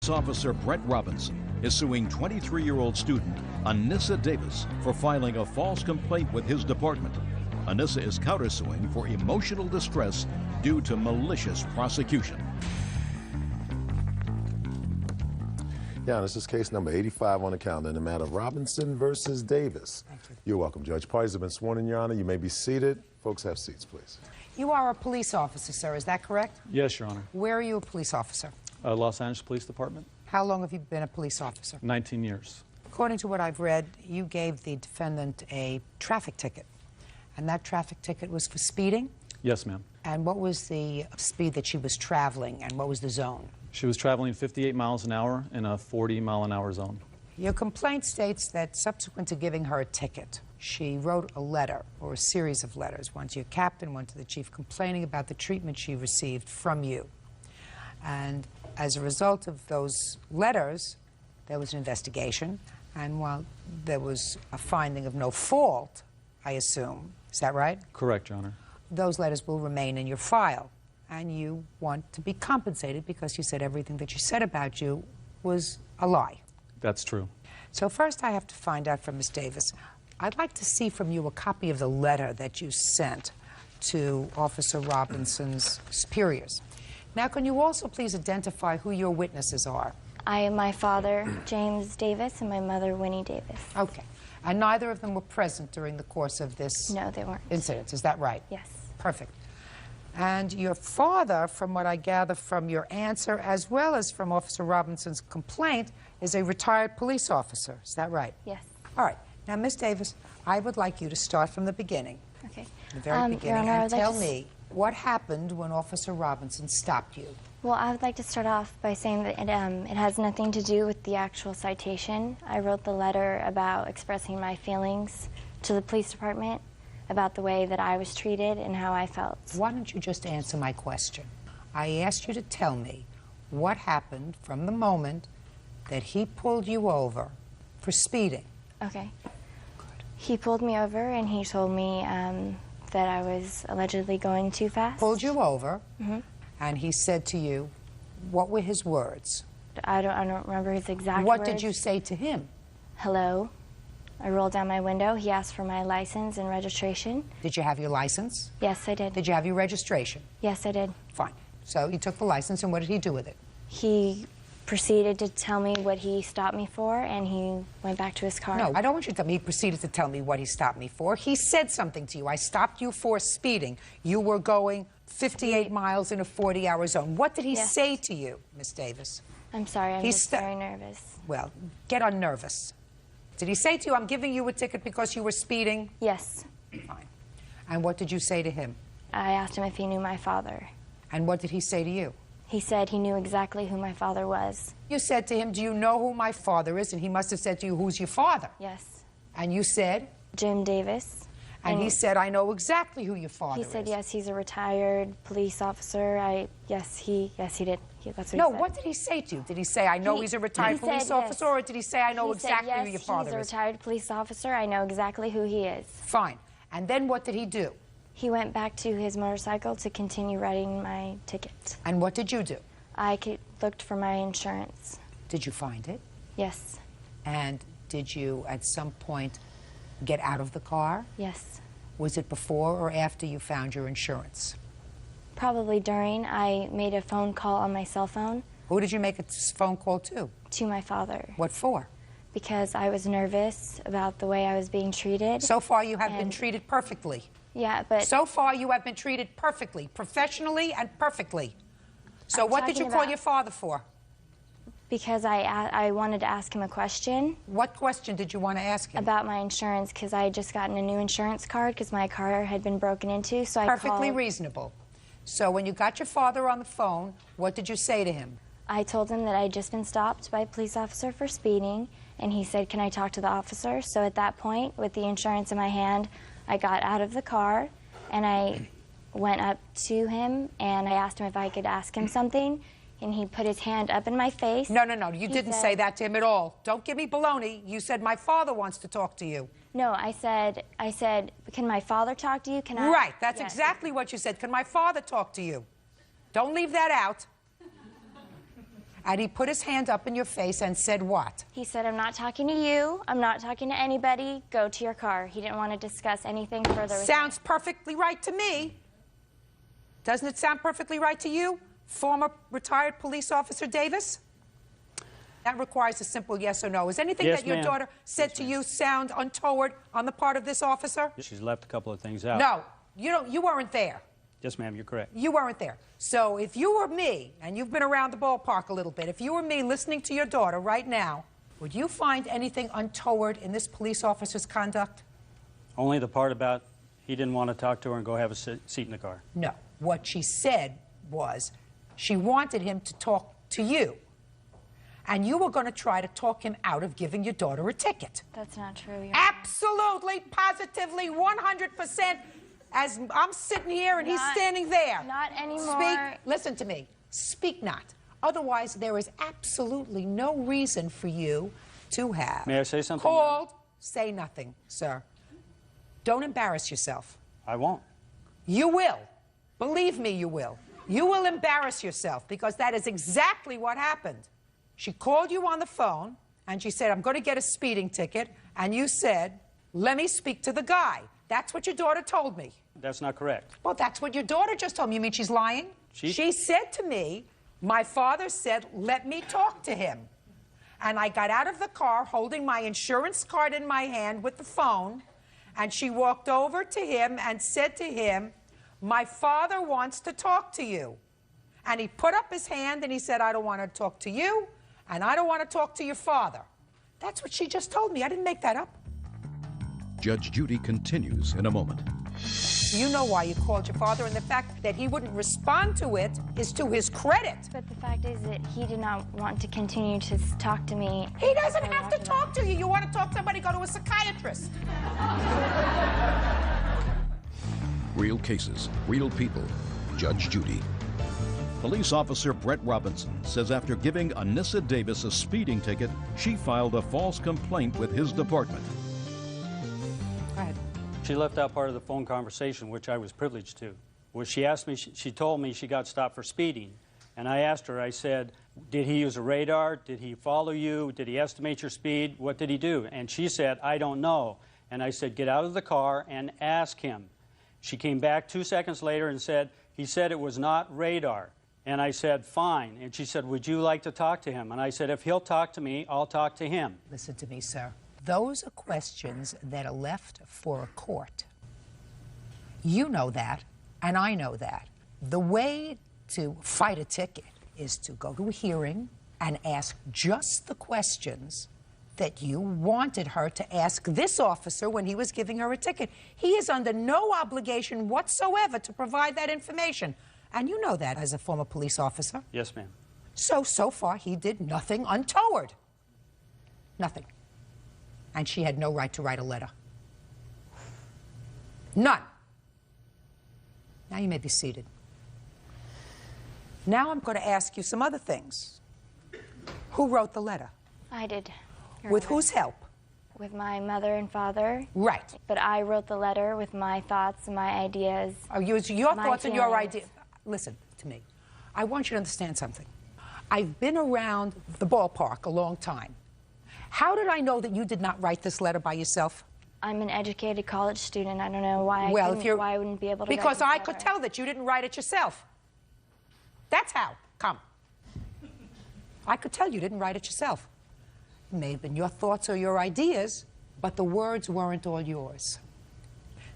Police Officer Brett Robinson is suing 23-year-old student Anissa Davis for filing a false complaint with his department. Anissa is countersuing for emotional distress due to malicious prosecution. Yeah, this is case number 85 on the calendar in the matter of Robinson versus Davis. You're welcome, Judge. Parties have been sworn in, Your Honor. You may be seated. Folks, have seats, please. You are a police officer, sir. Is that correct? Yes, Your Honor. Where are you a police officer? Los Angeles Police Department. How long have you been a police officer? 19 years. According to what I've read, you gave the defendant a traffic ticket, and that traffic ticket was for speeding? Yes, ma'am. And what was the speed that she was traveling, and what was the zone? She was traveling 58 miles an hour in a 40-mile-an-hour zone. Your complaint states that subsequent to giving her a ticket, she wrote a letter, or a series of letters, one to your captain, one to the chief, complaining about the treatment she received from you. And as a result of those letters, there was an investigation, and while there was a finding of no fault, I assume, is that right? Correct, Your Honor. Those letters will remain in your file, and you want to be compensated because you said everything that she said about you was a lie. That's true. So first I have to find out from Ms. Davis, I'd like to see from you a copy of the letter that you sent to Officer Robinson's superiors. Now, can you also please identify who your witnesses are? I am my father, James Davis, and my mother, Winnie Davis. Okay. And neither of them were present during the course of this No, they weren't. incident, is that right? Yes. Perfect. And your father, from what I gather from your answer, as well as from Officer Robinson's complaint, is a retired police officer, is that right? Yes. All right. Now, Ms. Davis, I would like you to start from the beginning. Okay. The very beginning, Your Honor, and tell me what happened when Officer Robinson stopped you. Well, I would like to start off by saying that it has nothing to do with the actual citation. I wrote the letter about expressing my feelings to the police department about the way that I was treated and how I felt. Why don't you just answer my question? I asked you to tell me what happened from the moment that he pulled you over for speeding. Okay. Good. He pulled me over and he told me that I was allegedly going too fast. Pulled you over, and he said to you, what were his words? I don't remember his exact words. What did you say to him? Hello. I rolled down my window. He asked for my license and registration. Did you have your license? Yes, I did. Did you have your registration? Yes, I did. Fine. So he took the license, and what did he do with it? He proceeded to tell me what he stopped me for, and he went back to his car. No, I don't want you to tell me he proceeded to tell me what he stopped me for. He said something to you. I stopped you for speeding. You were going 58 miles in a 40-hour zone. What did he say to you, Miss Davis? I'm sorry, I'm just very nervous. Well, get unnervous. Did he say to you, I'm giving you a ticket because you were speeding? Yes. Fine. And what did you say to him? I asked him if he knew my father. And what did he say to you? He said he knew exactly who my father was. You said to him, do you know who my father is? And he must have said to you, who's your father? Yes. And you said? Jim Davis. And he said, I know exactly who your father is. He said, yes, he's a retired police officer. Yes, he did. That's what he said. No, what did he say to you? Did he say, I know he's a retired police officer, or did he say, I know exactly who your father is? He's a retired police officer. I know exactly who he is. Fine. And then what did he do? He went back to his motorcycle to continue writing my ticket. And what did you do? I looked for my insurance. Did you find it? Yes. And did you, at some point, get out of the car? Yes. Was it before or after you found your insurance? Probably during. I made a phone call on my cell phone. Who did you make a phone call to? To my father. What for? Because I was nervous about the way I was being treated. So far you have been treated perfectly. Yeah, but... So far you have been treated perfectly, professionally and perfectly. So what did you call your father for? Because I wanted to ask him a question. What question did you want to ask him? About my insurance, because I had just gotten a new insurance card because my car had been broken into, so I called... Perfectly reasonable. So when you got your father on the phone, what did you say to him? I told him that I had just been stopped by a police officer for speeding, and he said, can I talk to the officer? So at that point, with the insurance in my hand, I got out of the car, and I went up to him, and I asked him if I could ask him something. And he put his hand up in my face. No, you didn't say that to him at all. Don't give me baloney. You said, my father wants to talk to you. No, I said, can my father talk to you? Can I? Right, that's exactly what you said. Can my father talk to you? Don't leave that out. And he put his hand up in your face and said what? He said, I'm not talking to you. I'm not talking to anybody. Go to your car. He didn't want to discuss anything further with me. Sounds perfectly right to me. Doesn't it sound perfectly right to you, former retired police officer Davis? That requires a simple yes or no. Is anything Yes, that your ma'am. daughter said to you sound untoward on the part of this officer? She's left a couple of things out. No, you weren't there. Yes, ma'am, you're correct. You weren't there. So if you were me, and you've been around the ballpark a little bit, if you were me listening to your daughter right now, would you find anything untoward in this police officer's conduct? Only the part about he didn't want to talk to her and go have a seat in the car. No. What she said was she wanted him to talk to you. And you were going to try to talk him out of giving your daughter a ticket. That's not true, Your Honor. Absolutely, positively, 100%. As I'm sitting here and he's standing there. Not anymore. Speak. Listen to me. Speak not. Otherwise, there is absolutely no reason for you to have. May I say something? Called. Say nothing, sir. Don't embarrass yourself. I won't. You will. Believe me, you will. You will embarrass yourself because that is exactly what happened. She called you on the phone and she said, I'm going to get a speeding ticket. And you said, let me speak to the guy. That's what your daughter told me. That's not correct. Well, that's what your daughter just told me. You mean she's lying? She said to me, my father said, let me talk to him. And I got out of the car holding my insurance card in my hand with the phone. And she walked over to him and said to him, my father wants to talk to you. And he put up his hand and he said, I don't want to talk to you, and I don't want to talk to your father. That's what she just told me. I didn't make that up. Judge Judy continues in a moment. You know why you called your father, and the fact that he wouldn't respond to it is to his credit. But the fact is that he did not want to continue to talk to me. He doesn't have to talk to you. You want to talk to somebody, go to a psychiatrist. Real cases, real people. Judge Judy. Police officer Brett Robinson says after giving Anissa Davis a speeding ticket, she filed a false complaint with his department. Go ahead. She left out part of the phone conversation, which I was privileged to. Where she asked me, she told me she got stopped for speeding. And I asked her, I said, did he use a radar? Did he follow you? Did he estimate your speed? What did he do? And she said, I don't know. And I said, get out of the car and ask him. She came back 2 seconds later and said, he said it was not radar. And I said, fine. And she said, would you like to talk to him? And I said, if he'll talk to me, I'll talk to him. Listen to me, sir. Those are questions that are left for a court. You know that, and I know that. The way to fight a ticket is to go to a hearing and ask just the questions that you wanted her to ask this officer when he was giving her a ticket. He is under no obligation whatsoever to provide that information. And you know that as a former police officer. Yes, ma'am. So far, he did nothing untoward. Nothing. And she had no right to write a letter. None. Now you may be seated. Now I'm going to ask you some other things. Who wrote the letter? I did. Your With Honor. whose help? With my mother and father. Right. But I wrote the letter with my thoughts and my ideas. Oh, your My thoughts and your feelings. ideas. Listen to me. I want you to understand something. I've been around the ballpark a long time. How did I know that you did not write this letter by yourself? I'm an educated college student. I don't know why Well, why I wouldn't be able to write Because this I could letter. tell that you didn't write it yourself. That's how. Come. I could tell you didn't write it yourself. It may have been your thoughts or your ideas, but the words weren't all yours.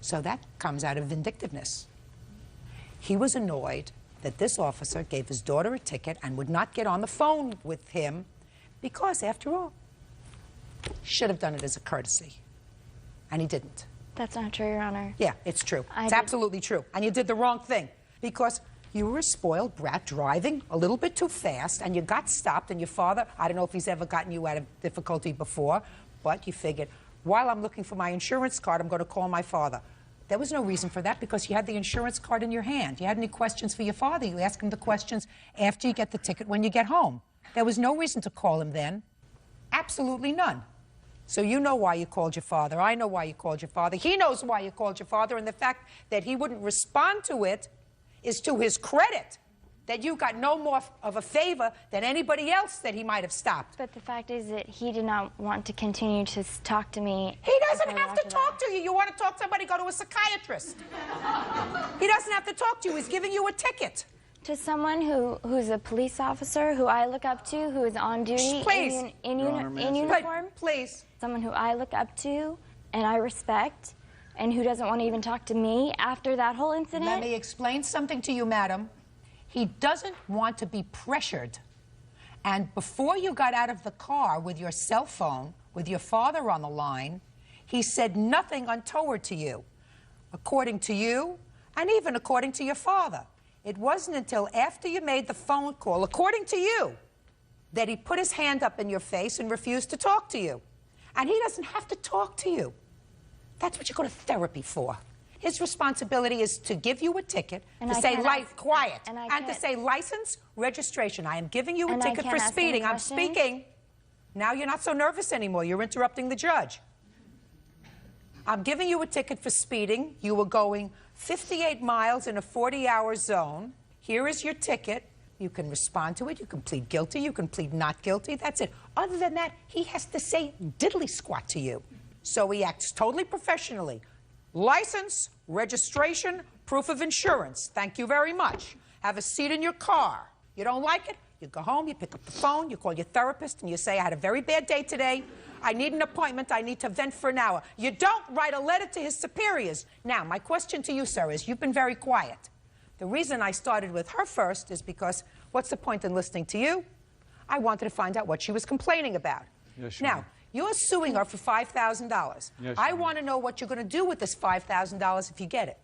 So that comes out of vindictiveness. He was annoyed that this officer gave his daughter a ticket and would not get on the phone with him because, after all, he should have done it as a courtesy. And he didn't. That's not true, Your Honor. Yeah, it's true. I It's did- absolutely true. And you did the wrong thing because you were a spoiled brat driving a little bit too fast and you got stopped, and your father, I don't know if he's ever gotten you out of difficulty before, but you figured, while I'm looking for my insurance card, I'm going to call my father. There was no reason for that because you had the insurance card in your hand. You had any questions for your father, you ask him the questions after you get the ticket when you get home. There was no reason to call him then. Absolutely none. So you know why you called your father. I know why you called your father. He knows why you called your father, and the fact that he wouldn't respond to it is to his credit. that you got no more of a favor than anybody else that he might have stopped. But the fact is that he did not want to continue to talk to me. He doesn't have to talk to you. You want to talk to somebody, go to a psychiatrist. He doesn't have to talk to you. He's giving you a ticket. To someone who's a police officer, who I look up to, who is on duty in uniform. Please. Someone who I look up to and I respect, and who doesn't want to even talk to me after that whole incident. Let me explain something to you, madam. He doesn't want to be pressured. And before you got out of the car with your cell phone, with your father on the line, he said nothing untoward to you, according to you, and even according to your father. It wasn't until after you made the phone call, according to you, that he put his hand up in your face and refused to talk to you. And he doesn't have to talk to you. That's what you go to therapy for. His responsibility is to give you a ticket, to say quiet, and to say license, registration. I am giving you a ticket for speeding. I'm speaking. Now you're not so nervous anymore. You're interrupting the judge. I'm giving you a ticket for speeding. You were going 58 miles in a 40-hour zone. Here is your ticket. You can respond to it. You can plead guilty. You can plead not guilty. That's it. Other than that, he has to say diddly squat to you. So he acts totally professionally. License, registration, proof of insurance. Thank you very much. Have a seat in your car. You don't like it? You go home, you pick up the phone, you call your therapist, and you say, I had a very bad day today. I need an appointment. I need to vent for an hour. You don't write a letter to his superiors. Now, my question to you, sir, is you've been very quiet. The reason I started with her first is because what's the point in listening to you? I wanted to find out what she was complaining about. Yes, sure. Now, you're suing her for $5,000. Yes, I want to know what you're going to do with this $5,000 if you get it.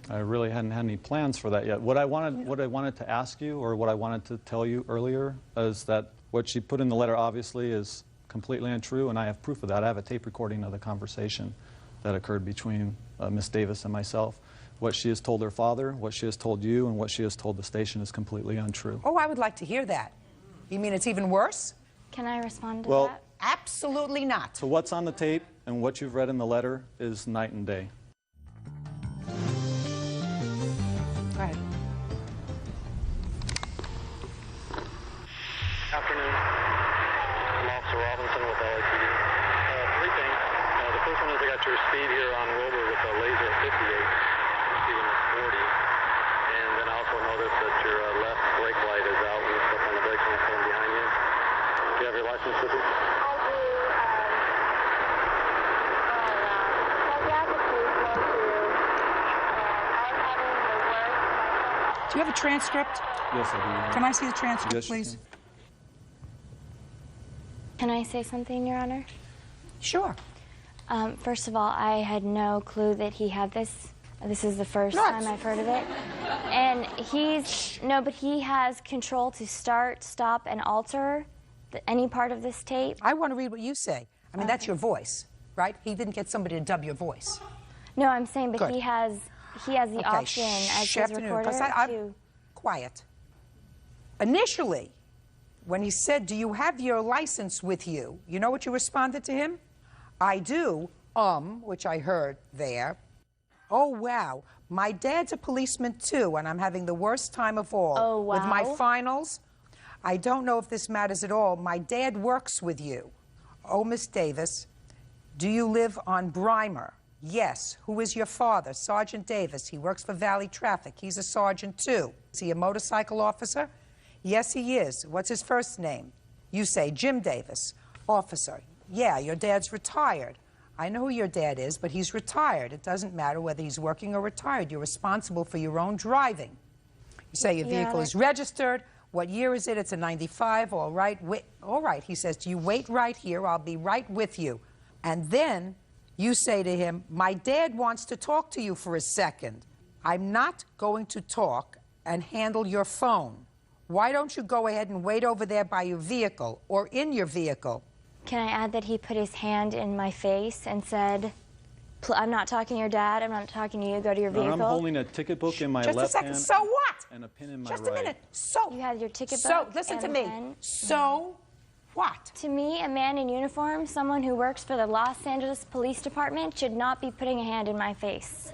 I really hadn't had any plans for that yet. What I wanted to ask you, or what I wanted to tell you earlier, is that what she put in the letter obviously is completely untrue, and I have proof of that. I have a tape recording of the conversation that occurred between Miss Davis and myself. What she has told her father, what she has told you, and what she has told the station is completely untrue. Oh, I would like to hear that. You mean it's even worse? Can I respond to Well, that? Absolutely not. So what's on the tape and what you've read in the letter is night and day. Go ahead. Afternoon. I'm Officer Robinson with LAPD. Three things. The first one is I got your speed here on Wilbur with a laser at 58, speeding at 40. And then I also noticed that your left brake light is out when you step on the brakes and it's going behind you. Do you have your license with you? Do you have a transcript? Yes, I do. Can I see the transcript, Yes, you please? Can I say something, Your Honor? Sure. First of all, I had no clue that he had this. This is the first time I've heard of it. And but he has control to start, stop, and alter any part of this tape. I want to read what you say. I mean, that's your voice, right? He didn't get somebody to dub your voice. No, I'm saying, but Good. he has the option as his recorder to... Quiet. Initially, when he said, do you have your license with you? You know what you responded to him? I do, which I heard there. Oh, wow. My dad's a policeman, too, and I'm having the worst time of all. Oh, wow. With my finals, I don't know if this matters at all. My dad works with you. Oh, Miss Davis, do you live on Brimer? Yes. Who is your father? Sergeant Davis. He works for Valley Traffic. He's a sergeant, too. Is he a motorcycle officer? Yes, he is. What's his first name? You say Jim Davis. Officer. Yeah, your dad's retired. I know who your dad is, but he's retired. It doesn't matter whether he's working or retired. You're responsible for your own driving. You say your vehicle is registered. What year is it? It's a 95. All right. Wait. All right. He says, do you wait right here? I'll be right with you. And then you say to him, my dad wants to talk to you for a second. I'm not going to talk and handle your phone. Why don't you go ahead and wait over there by your vehicle or in your vehicle? Can I add that he put his hand in my face and said, I'm not talking to your dad, I'm not talking to you, go to your vehicle? I'm holding a ticket book in my left hand. Just a second. So what? And a pin in my Just right. a minute. So. You had your ticket So, book listen and to a me. pen. So what? To me, a man in uniform, someone who works for the Los Angeles Police Department, should not be putting a hand in my face.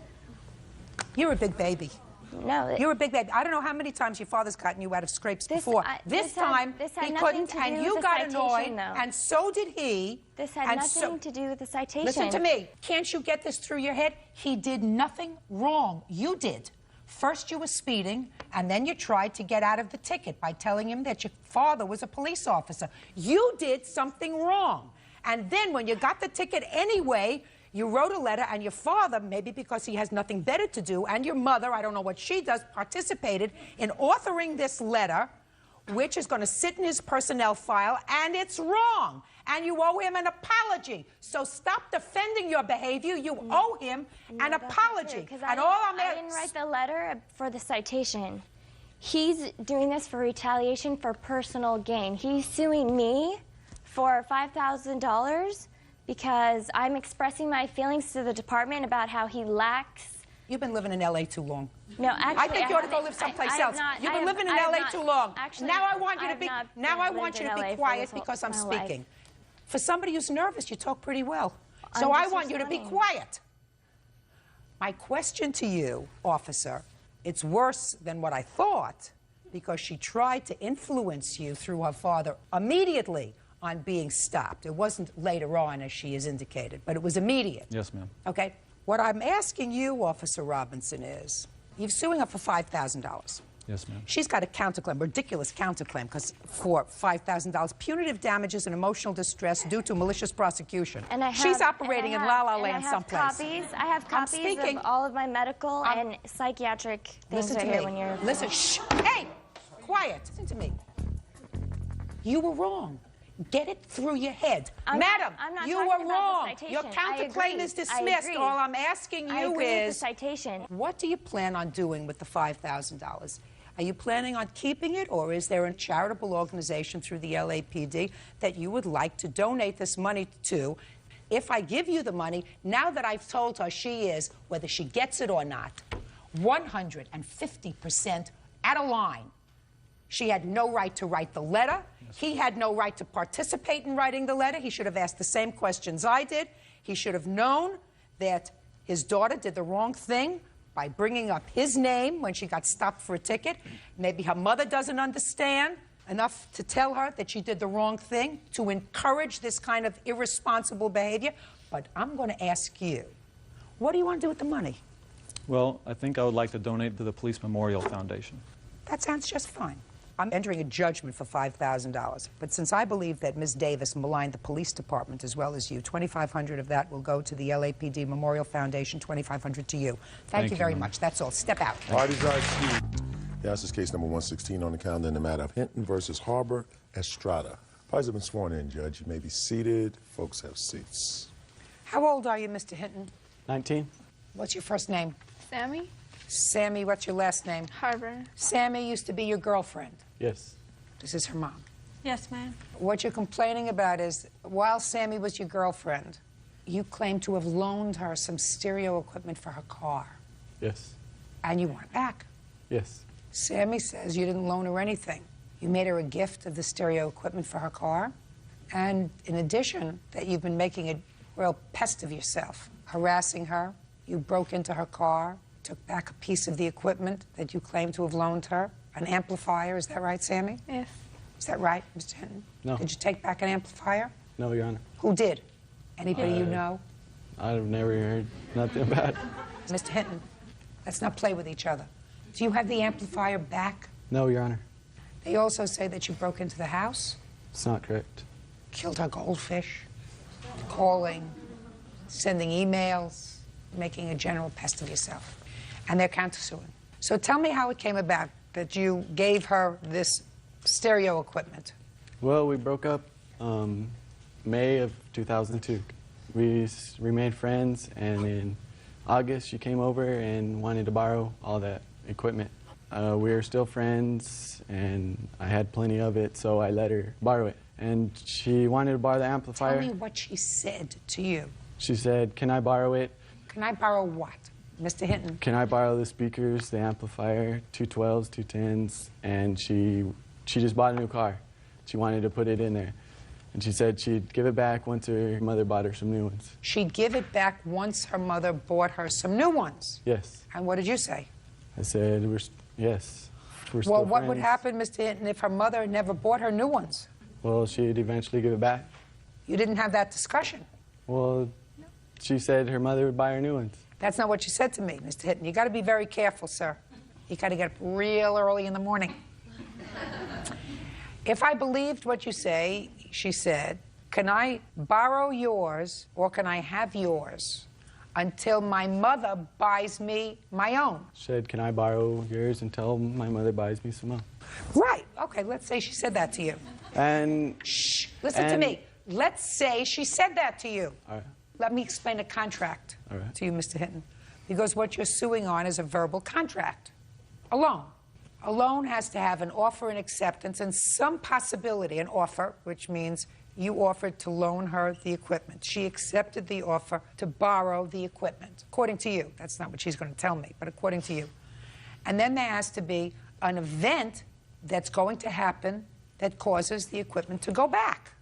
You're a big baby. No. You're a big baby. I don't know how many times your father's gotten you out of scrapes before. This time, he couldn't, and you got annoyed, and so did he. This had nothing to do with the citation. Listen to me. Can't you get this through your head? He did nothing wrong. You did. First you were speeding, and then you tried to get out of the ticket by telling him that your father was a police officer. You did something wrong. And then when you got the ticket anyway, you wrote a letter, and your father, maybe because he has nothing better to do, and your mother, I don't know what she does, participated in authoring this letter, which is going to sit in his personnel file, and it's wrong. And you owe him an apology. So stop defending your behavior. You owe him an apology. And I didn't write the letter for the citation. He's doing this for retaliation for personal gain. He's suing me for $5,000 because I'm expressing my feelings to the department about how he lacks. You've been living in L.A. too long. No, actually, I think you ought to go live someplace else. You've been living in L.A. too long. Actually, now I want you to be. Now I want you to be quiet because I'm speaking. For somebody who's nervous, you talk pretty well. So I want you to be quiet. My question to you, officer, it's worse than what I thought because she tried to influence you through her father immediately on being stopped. It wasn't later on, as she has indicated, but it was immediate. Yes, ma'am. Okay. What I'm asking you, Officer Robinson, is you're suing her for $5,000. Yes, ma'am. She's got a counterclaim, ridiculous counterclaim, because for $5,000, punitive damages and emotional distress due to malicious prosecution. And she's operating in La La Land someplace. I have copies of all of my medical and psychiatric things right here when you're... Listen, shh, hey, quiet. Listen to me. You were wrong. Get it through your head. Madam, you were wrong. Your counterclaim is dismissed. All I'm asking you is, the citation. What do you plan on doing with the $5,000? Are you planning on keeping it, or is there a charitable organization through the LAPD that you would like to donate this money to? If I give you the money, now that I've told her she is, whether she gets it or not, 150% out of line. She had no right to write the letter. He had no right to participate in writing the letter. He should have asked the same questions I did. He should have known that his daughter did the wrong thing by bringing up his name when she got stopped for a ticket. Maybe her mother doesn't understand enough to tell her that she did the wrong thing, to encourage this kind of irresponsible behavior. But I'm going to ask you, what do you want to do with the money? Well, I think I would like to donate to the Police Memorial Foundation. That sounds just fine. I'm entering a judgment for $5,000. But since I believe that Ms. Davis maligned the police department as well as you, $2,500 of that will go to the LAPD Memorial Foundation, $2,500 to you. Thank you very much. That's all. Step out. Parties are excused. Yeah, this is case number 116 on the calendar in the matter of Hinton versus Harbor Estrada. Parties have been sworn in, Judge. You may be seated. Folks have seats. How old are you, Mr. Hinton? 19. What's your first name? Sammy? Sammy, what's your last name? Harbor. Sammy used to be your girlfriend. Yes. This is her mom. Yes, ma'am. What you're complaining about is, while Sammy was your girlfriend, you claim to have loaned her some stereo equipment for her car. Yes. And you want it back. Yes. Sammy says you didn't loan her anything. You made her a gift of the stereo equipment for her car. And in addition, that you've been making a real pest of yourself, harassing her. You broke into her car, took back a piece of the equipment that you claim to have loaned her, an amplifier. Is that right, Sammy? Yes. Is that right, Mr. Hinton? No. Did you take back an amplifier? No, Your Honor. Who did? Anybody you know? I've never heard nothing about it. Mr. Hinton, let's not play with each other. Do you have the amplifier back? No, Your Honor. They also say that you broke into the house, It's not correct. killed her goldfish, calling, sending emails, making a general pest of yourself. And they're countersuing. So tell me how it came about that you gave her this stereo equipment. Well, we broke up May of 2002. We remained friends, and in August she came over and wanted to borrow all that equipment. We were still friends, and I had plenty of it, so I let her borrow it. And she wanted to borrow the amplifier. Tell me what she said to you. She said, "Can I borrow it?" Can I borrow what? Mr. Hinton? Can I borrow the speakers, the amplifier, 212s, 210s, and she just bought a new car. She wanted to put it in there. And she said she'd give it back once her mother bought her some new ones. She'd give it back once her mother bought her some new ones? Yes. And what did you say? I said, yes. We're Well, still what would friends. happen, Mr. Hinton, if her mother never bought her new ones? Well, she'd eventually give it back. You didn't have that discussion. Well, she said her mother would buy her new ones. That's not what you said to me, Mr. Hinton. You got to be very careful, sir. You got to get up real early in the morning. If I believed what you say, she said, can I borrow yours or can I have yours until my mother buys me my own? She said, can I borrow yours until my mother buys me some more? Right. Okay, let's say she said that to you. And... Shh, listen to me. Let's say she said that to you. All right. Let me explain a contract to you, Mr. Hinton. Because what you're suing on is a verbal contract. A loan. A loan has to have an offer and acceptance and some possibility, an offer, which means you offered to loan her the equipment. She accepted the offer to borrow the equipment, according to you. That's not what she's going to tell me, but according to you. And then there has to be an event that's going to happen that causes the equipment to go back.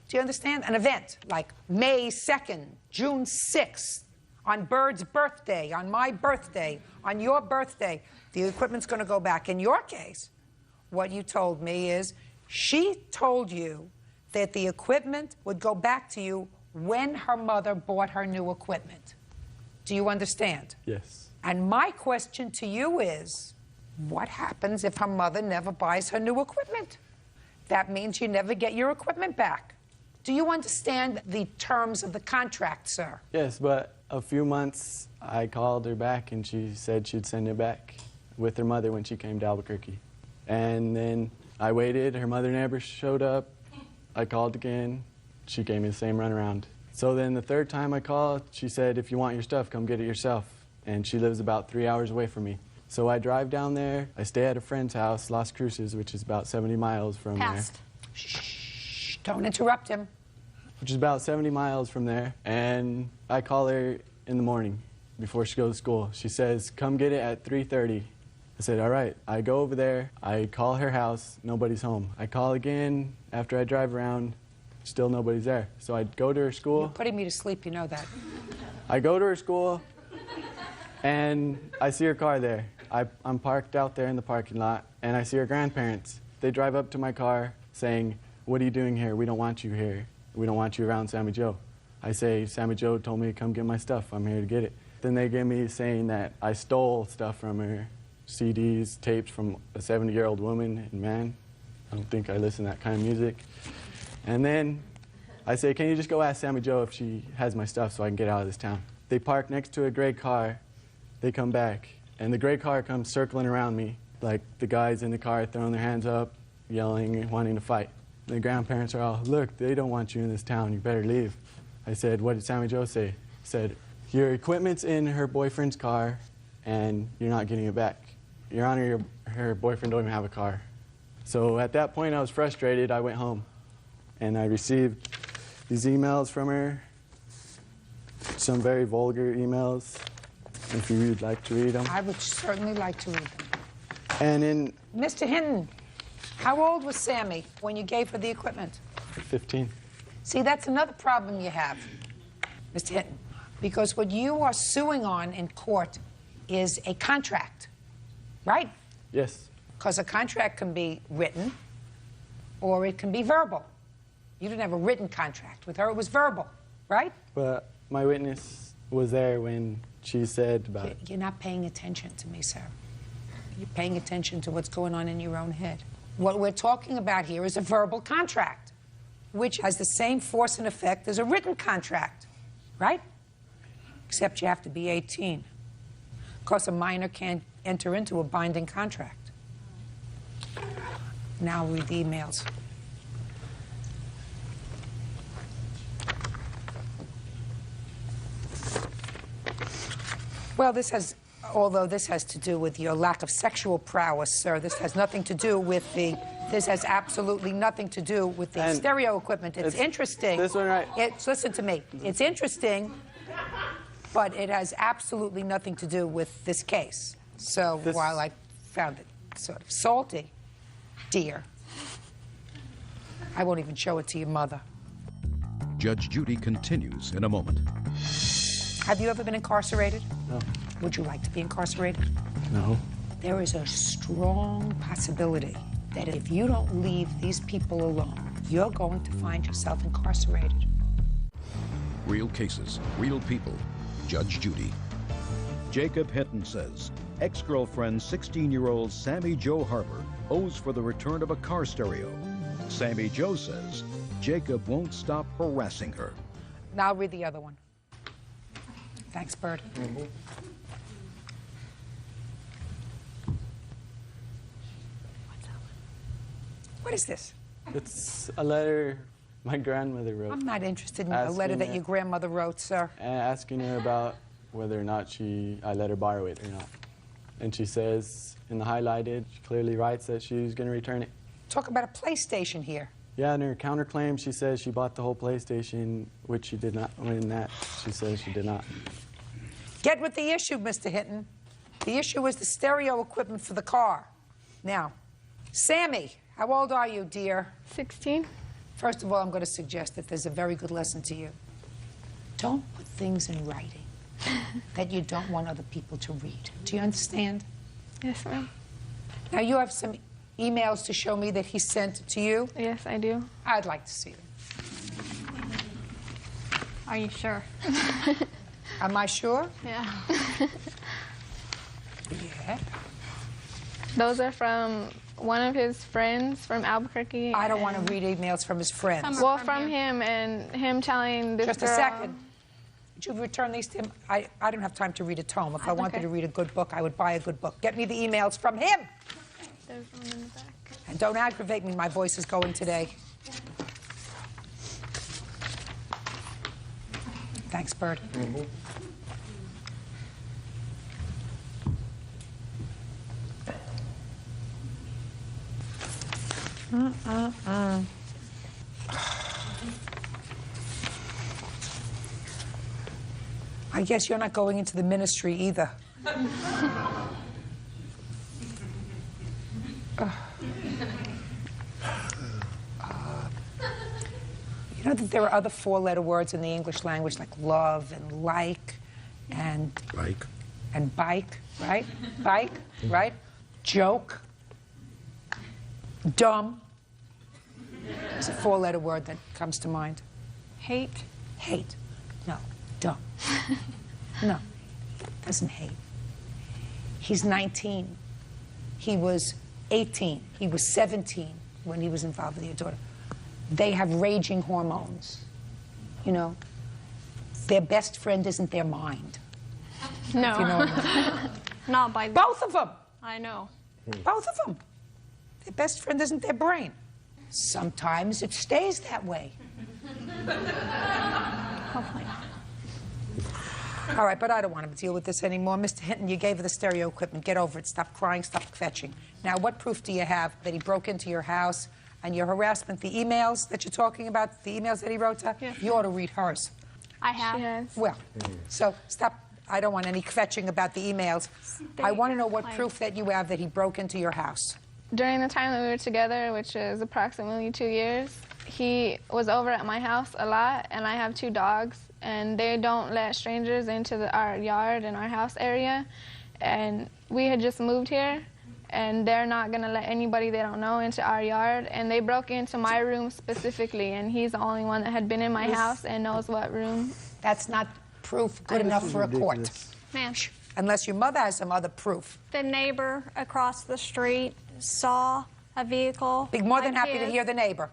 Do you understand? An event like May 2nd, June 6th, on Bird's birthday, on my birthday, on your birthday, the equipment's going to go back. In your case, what you told me is she told you that the equipment would go back to you when her mother bought her new equipment. Do you understand? Yes. And my question to you is, what happens if her mother never buys her new equipment? That means you never get your equipment back. Do you understand the terms of the contract, sir? Yes, but a few months I called her back and she said she'd send it back with her mother when she came to Albuquerque. And then I waited, her mother never showed up. I called again, she gave me the same runaround. So then the third time I called, she said, if you want your stuff, come get it yourself. And she lives about 3 hours away from me. So I drive down there, I stay at a friend's house, Las Cruces, which is about 70 miles from there. Shh, don't interrupt him. Which is about 70 miles from there. And I call her in the morning before she goes to school. She says, come get it at 3:30. I said, all right. I go over there, I call her house, nobody's home. I call again after I drive around, still nobody's there. So I go to her school. You're putting me to sleep, you know that. I go to her school, and I see her car there. I'm parked out there in the parking lot, and I see her grandparents. They drive up to my car saying, what are you doing here? We don't want you here. We don't want you around Sammy Joe. I say, Sammy Joe told me to come get my stuff. I'm here to get it. Then they get me saying that I stole stuff from her, CDs, tapes from a 70-year-old woman and man. I don't think I listen to that kind of music. And then I say, can you just go ask Sammy Joe if she has my stuff so I can get out of this town? They park next to a gray car. They come back, and the gray car comes circling around me, like the guys in the car throwing their hands up, yelling, wanting to fight. The grandparents are all, look, they don't want you in this town, you better leave. I said, what did Sammy Joe say? He said, your equipment's in her boyfriend's car, and you're not getting it back. Your Honor, her boyfriend don't even have a car. So at that point, I was frustrated. I went home, and I received these emails from her, some very vulgar emails, if you'd like to read them. I would certainly like to read them. And in... Mr. Hinton, how old was Sammy when you gave her the equipment? 15. See, that's another problem you have, Mr. Hinton, because what you are suing on in court is a contract, right? Yes. Because a contract can be written or it can be verbal. You didn't have a written contract. With her, it was verbal, right? But my witness was there when she said about it. You're not paying attention to me, sir. You're paying attention to what's going on in your own head. What we're talking about here is a verbal contract, which has the same force and effect as a written contract, right? Except you have to be 18. Because a minor can't enter into a binding contract. Now read the emails. Well, this has, although this has to do with your lack of sexual prowess, sir, this has nothing to do with the, this has absolutely nothing to do with the stereo equipment. It's interesting. This one, right? Listen to me. It's interesting, but it has absolutely nothing to do with this case. So while I found it sort of salty, dear, I won't even show it to your mother. Judge Judy continues in a moment. Have you ever been incarcerated? No. Would you like to be incarcerated? No. there is a strong possibility that if you don't leave these people alone, you're going to find yourself incarcerated. Real cases, real people. Judge Judy. Jacob Hinton says ex-girlfriend 16-year-old Sammy Jo Harper owes for the return of a car stereo. Sammy Jo says Jacob won't stop harassing her. Now I'll read the other one. Thanks, Bird. What is this? It's a letter my grandmother wrote. I'm not interested in a letter that your grandmother wrote, sir. Asking her about whether or not I let her borrow it or not. And she says, in the highlighted, she clearly writes that she's going to return it. Talk about a PlayStation here. Yeah, in her counterclaim, she says she bought the whole PlayStation, which she did not. In that, she says she did not. Get with the issue, Mr. Hinton. The issue is the stereo equipment for the car. Now, Sammy, how old are you, dear? 16. First of all, I'm going to suggest that there's a very good lesson to you. Don't put things in writing that you don't want other people to read. Do you understand? Yes, ma'am. Now, you have some emails to show me that he sent to you? Yes, I do. I'd like to see them. Are you sure? Am I sure? Yeah. Yeah. Those are from one of his friends from Albuquerque. I don't want to read emails from his friends. Well, from him and him telling this Just a girl... second. Would you return these to him? I don't have time to read a tome. If I wanted to read a good book, I would buy a good book. Get me the emails from him. There's one in the back. And don't aggravate me. My voice is going today. Thanks, Bird. I guess you're not going into the ministry either. You know that there are other four-letter words in the English language like love and like and... Like? And bike, right? Bike, right? Joke. Dumb. It's a four-letter word that comes to mind. Hate? Hate. No. Dumb. No. Doesn't hate. He's 19. He was 18. He was 17 when he was involved with your daughter. They have raging hormones. You know, their best friend isn't their mind. No. If you know what I mean. Not by... Both of them. I know. Both of them. Their best friend isn't their brain. Sometimes it stays that way. Hopefully not. All right, but I don't want to deal with this anymore. Mr. Hinton, you gave her the stereo equipment. Get over it. Stop crying. Stop fetching. Now, what proof do you have that he broke into your house and your harassment, the emails that you're talking about, the emails that he wrote to? Yeah. You ought to read hers. I have. Yes. Well, so stop. I don't want any fetching about the emails. I want to know what proof that you have that he broke into your house. During the time that we were together, which is approximately 2 years, he was over at my house a lot, and I have 2 dogs, and they don't let strangers into our yard and our house area. And we had just moved here, and they're not going to let anybody they don't know into our yard. And they broke into my room specifically, and he's the only one that had been in my house and knows what room. That's not proof good enough for a court. Ma'am, Unless your mother has some other proof. the neighbor across the street saw a vehicle. Be more than like happy to his. hear the neighbor.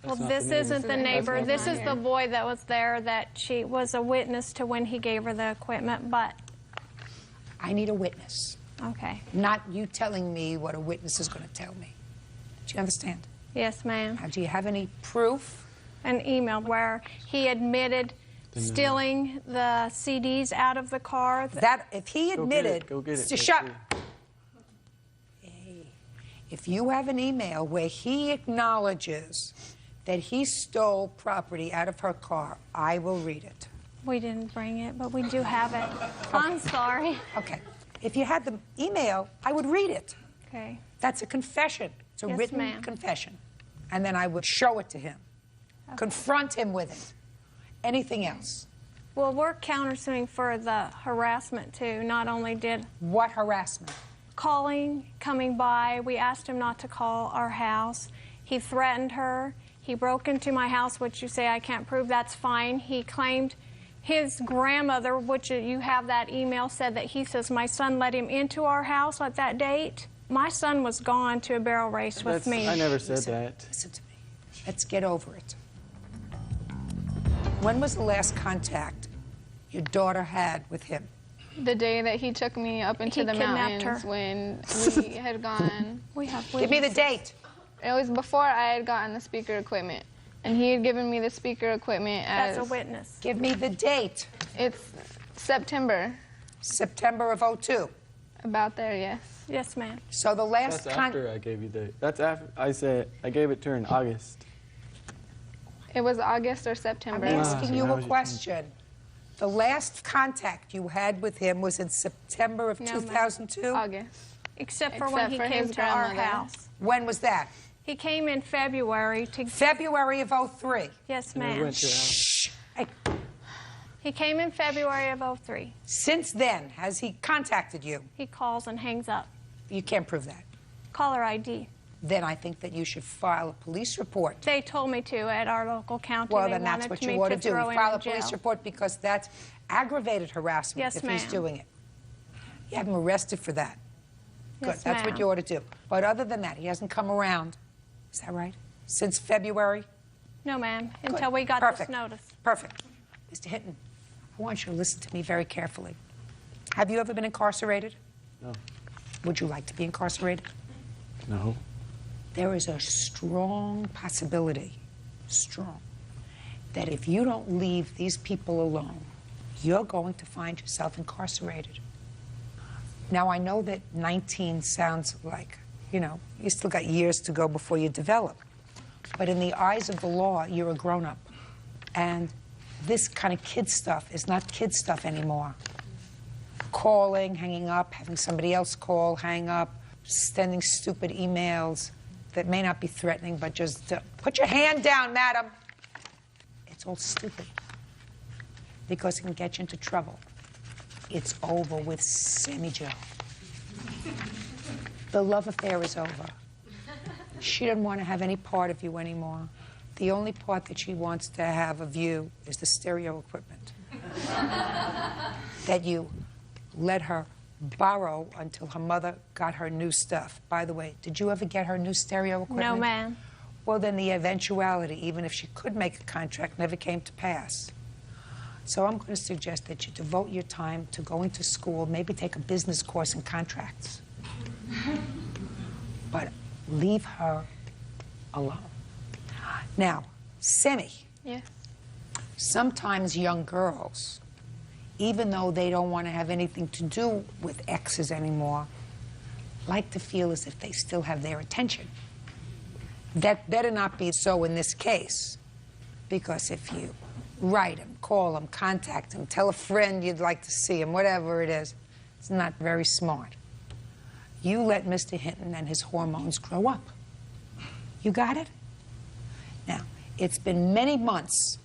Well, this isn't the neighbor. This is the boy that was there that she was a witness to when he gave her the equipment, but... I need a witness. Okay. Not you telling me what a witness is going to tell me. Do you understand? Yes, ma'am. Now, do you have any proof? An email where he admitted stealing the CDs out of the car. That if he admitted... Go get it. So shut. Hey, if you have an email where he acknowledges that he stole property out of her car, I will read it. We didn't bring it, but we do have it. I'm sorry. Okay. If you had the email, I would read it. Okay. That's a confession. It's a Yes, written ma'am. confession. And then I would show it to him. Okay. Confront him with it. Anything else? Well, we're countersuing for the harassment, too. Not only did... What harassment? calling, coming by. We asked him not to call our house. He threatened her. He broke into my house, which you say I can't prove. That's fine. He claimed his grandmother, which you have that email, said that he says my son let him into our house at that date. My son was gone to a barrel race with me. I never said that. Listen to me. Let's get over it. When was the last contact your daughter had with him? The day that he took me up into the kidnapped mountains her. when we had gone. Give me the date. It was before I had gotten the speaker equipment. And he had given me the speaker equipment as... That's a witness. Give me the date. It's September. September of '02. About there, yes. Yes, ma'am. So the last That's after I gave you the... That's after I said I gave it to her in August. It was August or September. I'm asking you a was question. The last contact you had with him was in September of 2002? August. Except for when he came his to our grandmother. house. When was that? He came in February to... February of '03. Yes, And we ma'am. went to her house. Shh. Hey, He came in February of '03. since then, has he contacted you? He calls and hangs up. You can't prove that. Caller ID. Then I think that you should file a police report. They told me to at our local county. Well, They then that's wanted what you me ought to to do. throw him File in a police jail. report because that's aggravated harassment Yes, if he's ma'am. doing it. You have him arrested for that. Good, Yes, that's what ma'am. you ought to do. But other than that, he hasn't come around. Is that right? Since February? No, ma'am, Good. until we got Perfect. this notice. Perfect. Mr. Hinton, I want you to listen to me very carefully. Have you ever been incarcerated? No. Would you like to be incarcerated? No. There is a strong possibility, that if you don't leave these people alone, you're going to find yourself incarcerated. Now, I know that 19 sounds like, you still got years to go before you develop. But in the eyes of the law, you're a grown-up. And this kind of kid stuff is not kid stuff anymore. Calling, hanging up, having somebody else call, hang up, sending stupid emails that may not be threatening, but just put your hand down, madam. It's all stupid because it can get you into trouble. It's over with Sammy Joe. The love affair is over. She doesn't want to have any part of you anymore. The only part that she wants to have of you is the stereo equipment that you let her borrow until her mother got her new stuff. By the way, did you ever get her new stereo equipment? No, ma'am. Well, then the eventuality, even if she could make a contract, never came to pass. So I'm going to suggest that you devote your time to going to school, maybe take a business course in contracts. But leave her alone. Now, Semi, Yes. sometimes young girls, even though they don't want to have anything to do with exes anymore, like to feel as if they still have their attention. That better not be so in this case, because if you write them, call them, contact them, tell a friend you'd like to see him, whatever it is, it's not very smart. You let Mr. Hinton and his hormones grow up. You got it? Now, it's been many months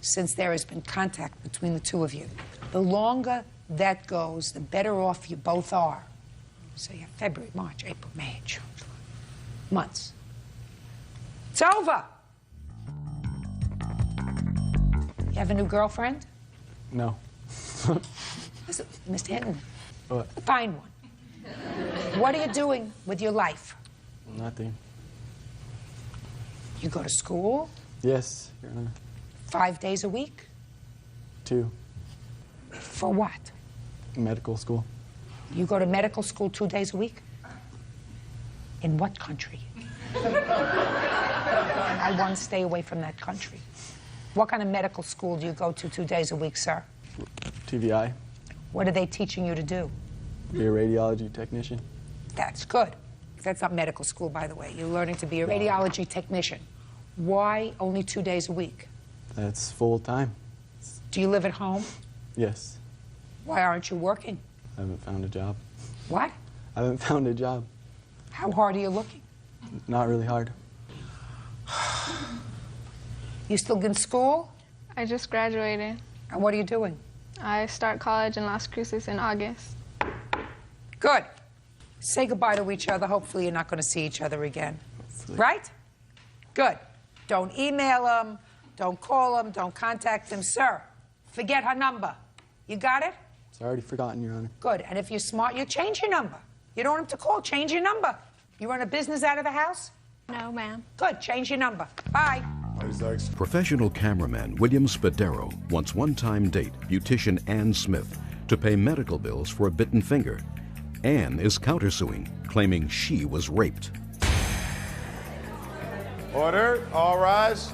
since there has been contact between the two of you. The longer that goes, the better off you both are. So you have February, March, April, May, June, July. Months. It's over! You have a new girlfriend? No. Listen, Mr. Hinton, What? find one. What are you doing with your life? Nothing. You go to school Yes, Your Honor. 5 days a week? 2. For what? Medical school. You go to medical school 2 days a week? In what country? I want to stay away from that country. What kind of medical school do you go to 2 days a week, sir? TVI. What are they teaching you to do? Be a radiology technician. That's good. That's not medical school, by the way. You're learning to be a radiology technician. Why only 2 days a week? That's full time. Do you live at home? Yes. Why aren't you working? I haven't found a job. What? I haven't found a job. How hard are you looking? Not really hard. You still in school? I just graduated. And what are you doing? I start college in Las Cruces in August. Good. Say goodbye to each other. Hopefully you're not going to see each other again. Right? Good. Don't email him. Don't call him. Don't contact him. Sir, forget her number. You got it? It's already forgotten, Your Honor. Good. And if you're smart, you change your number. You don't want him to call. Change your number. You run a business out of the house? No, ma'am. Good. Change your number. Bye. Professional cameraman William Spadero wants one-time date beautician Ann Smith to pay medical bills for a bitten finger. Ann is countersuing, claiming she was raped. Order. All rise.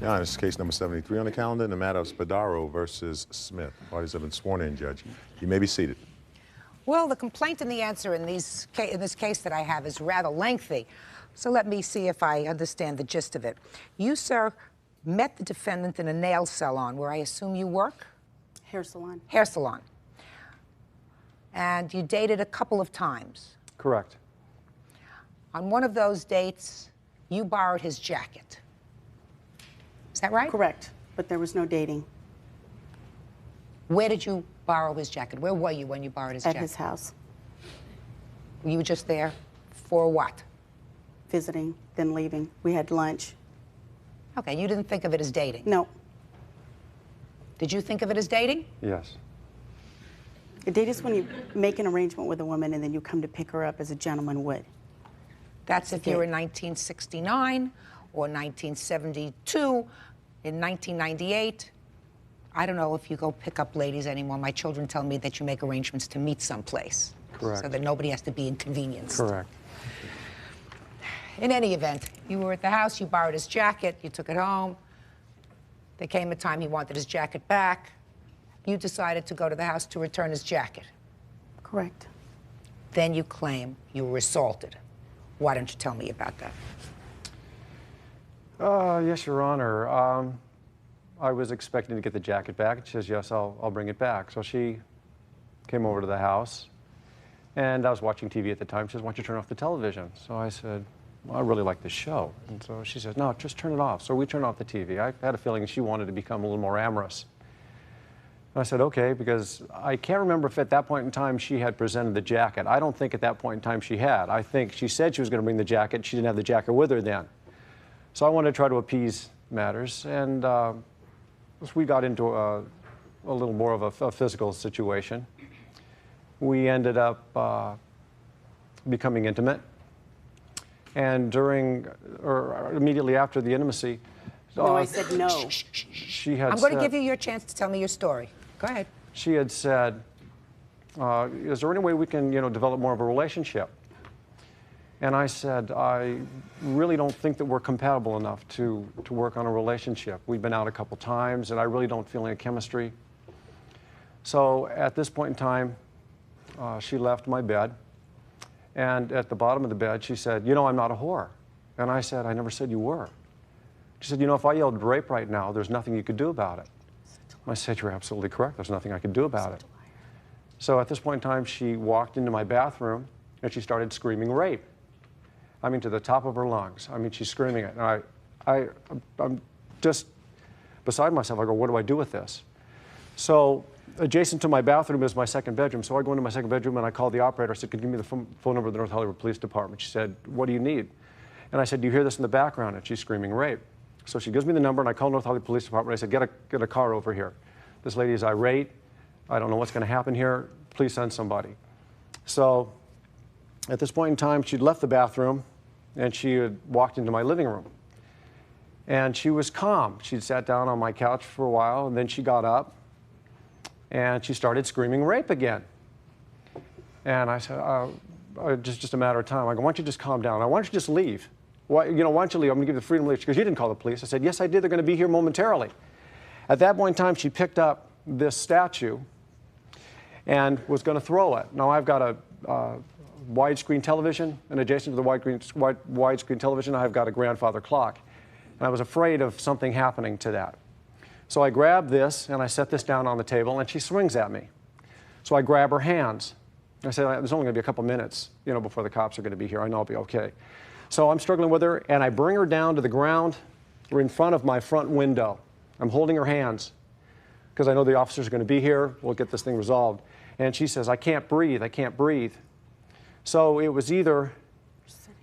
Your Honor, this is case number 73 on the calendar in the matter of Spadaro versus Smith. Parties have been sworn in, Judge. You may be seated. Well, the complaint and the answer in this case that I have is rather lengthy. So let me see if I understand the gist of it. You, sir, met the defendant in a nail salon where I assume you work? Hair salon. Hair salon. And you dated a couple of times. Correct. On one of those dates, you borrowed his jacket. Is that right? Correct, but there was no dating. Where did you borrow his jacket? Where were you when you borrowed his jacket? At his house. Were you just there for what? Visiting, then leaving. We had lunch. Okay, you didn't think of it as dating? No. Did you think of it as dating? Yes. A date is when you make an arrangement with a woman and then you come to pick her up as a gentleman would. That's if you're in 1969 or 1972, in 1998. I don't know if you go pick up ladies anymore. My children tell me that you make arrangements to meet someplace. Correct. So that nobody has to be inconvenienced. Correct. In any event, you were at the house, you borrowed his jacket, you took it home. There came a time he wanted his jacket back. You decided to go to the house to return his jacket. Correct. Then you claim you were assaulted. Why don't you tell me about that? Yes, Your Honor. I was expecting to get the jacket back. She says, yes, I'll bring it back. So she came over to the house, and I was watching TV at the time. She says, why don't you turn off the television? So I said, well, I really like this show. And so she says, no, just turn it off. So we turned off the TV. I had a feeling she wanted to become a little more amorous. And I said, okay, because I can't remember if at that point in time she had presented the jacket. I don't think at that point in time she had. I think she said she was going to bring the jacket. She didn't have the jacket with her then. So I wanted to try to appease matters, and we got into a little more of a physical situation. We ended up becoming intimate, and during, or immediately after the intimacy, No, I said no. she had I'm going to said- give you your chance to tell me your story. Go ahead. She had said, is there any way we can, develop more of a relationship? And I said, I really don't think that we're compatible enough to work on a relationship. We've been out a couple times, and I really don't feel any chemistry. So at this point in time, she left my bed, and at the bottom of the bed, she said, I'm not a whore. And I said, I never said you were. She said, if I yelled rape right now, there's nothing you could do about it. I said, you're absolutely correct. There's nothing I could do about it. So at this point in time, she walked into my bathroom, and she started screaming rape. I mean, to the top of her lungs. I mean, she's screaming it. And I'm just beside myself. I go, what do I do with this? So adjacent to my bathroom is my second bedroom. So I go into my second bedroom, and I call the operator. I said, could you give me the phone number of the North Hollywood Police Department? She said, what do you need? And I said, do you hear this in the background? And she's screaming rape. So she gives me the number, and I call North Hollywood Police Department. I said, get a car over here. This lady is irate. I don't know what's going to happen here. Please send somebody. So at this point in time, she'd left the bathroom, and she had walked into my living room. And she was calm. She'd sat down on my couch for a while, and then she got up, and she started screaming rape again. And I said, just a matter of time. I go, why don't you just calm down? Why don't you just leave? Why don't you leave? I'm going to give you the freedom to leave. She goes, you didn't call the police. I said, yes, I did. They're going to be here momentarily. At that point in time, she picked up this statue and was going to throw it. Now, I've got a widescreen television, and adjacent to the widescreen television, I've got a grandfather clock. And I was afraid of something happening to that. So I grabbed this, and I set this down on the table, and she swings at me. So I grab her hands. I said, there's only going to be a couple minutes, before the cops are going to be here. I know I'll be okay. So I'm struggling with her, and I bring her down to the ground. We're in front of my front window. I'm holding her hands. because I know the officers are going to be here. We'll get this thing resolved. And she says, I can't breathe. I can't breathe. So it was either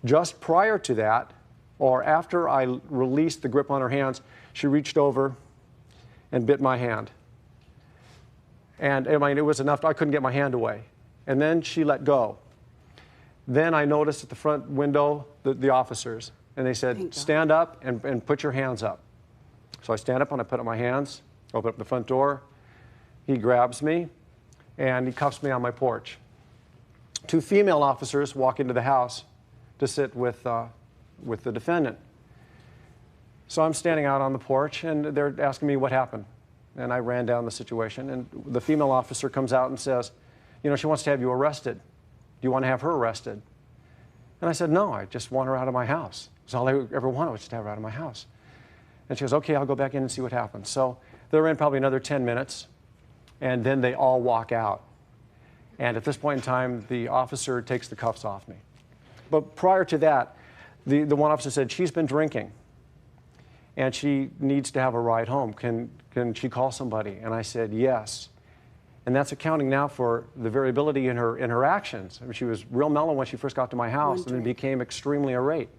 just prior to that or after I released the grip on her hands, she reached over and bit my hand. And I mean, it was enough. I couldn't get my hand away. And then she let go. Then I noticed at the front window the officers, and they said, stand up and put your hands up. So I stand up and I put up my hands, open up the front door. He grabs me and he cuffs me on my porch. 2 female officers walk into the house to sit with the defendant. So I'm standing out on the porch and they're asking me what happened. And I ran down the situation, and the female officer comes out and says, you know, she wants to have you arrested. Do you want to have her arrested? And I said, no, I just want her out of my house. That's all I ever wanted, was just to have her out of my house. And she goes, okay, I'll go back in and see what happens. So they're in probably another 10 minutes, and then they all walk out. And at this point in time, the officer takes the cuffs off me. But prior to that, the one officer said, she's been drinking, and she needs to have a ride home. Can she call somebody? And I said, yes. And that's accounting now for the variability in her actions. I mean, she was real mellow when she first got to my house and then became extremely irate.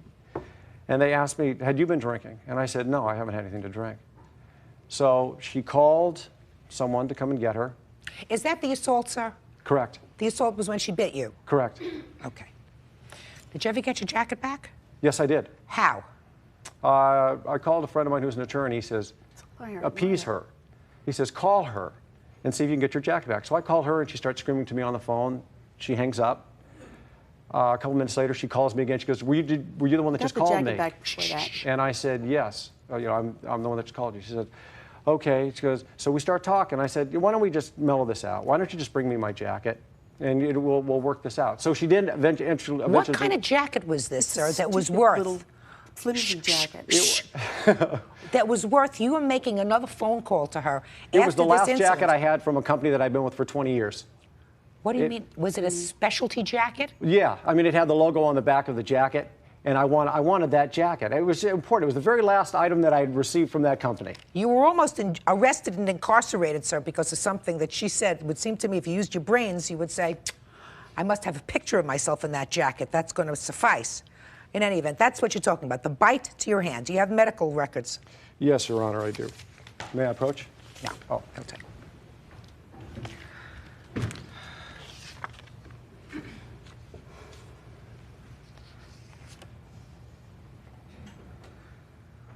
And they asked me, had you been drinking? And I said, no, I haven't had anything to drink. So she called someone to come and get her. Is that the assault, sir? Correct. The assault was when she bit you? Correct. Okay. Did you ever get your jacket back? Yes, I did. How? I called a friend of mine who's an attorney. He says, appease her. He says, call her and see if you can get your jacket back. So I call her and she starts screaming to me on the phone. She hangs up. A couple minutes later, she calls me again. She goes, were you the one that just called me? Back before that. And I said, yes. You know, I'm the one that just called you. She said, okay. She goes, so we start talking. I said, why don't we just mellow this out? Why don't you just bring me my jacket? And we'll work this out. So she did eventually. What kind of jacket was this, sir, that was worth? Little flimsy jacket. That was worth, you were making another phone call to her. It was the last jacket I had from a company that I've been with for 20 years. What do you mean? Was it a specialty jacket? Yeah. I mean, it had the logo on the back of the jacket, and I wanted that jacket. It was important. It was the very last item that I had received from that company. You were almost arrested and incarcerated, sir, because of something that she said. It would seem to me if you used your brains, you would say, I must have a picture of myself in that jacket. That's going to suffice. In any event, that's what you're talking about, the bite to your hand. Do you have medical records? Yes, Your Honor, I do. May I approach? No. Oh. Okay.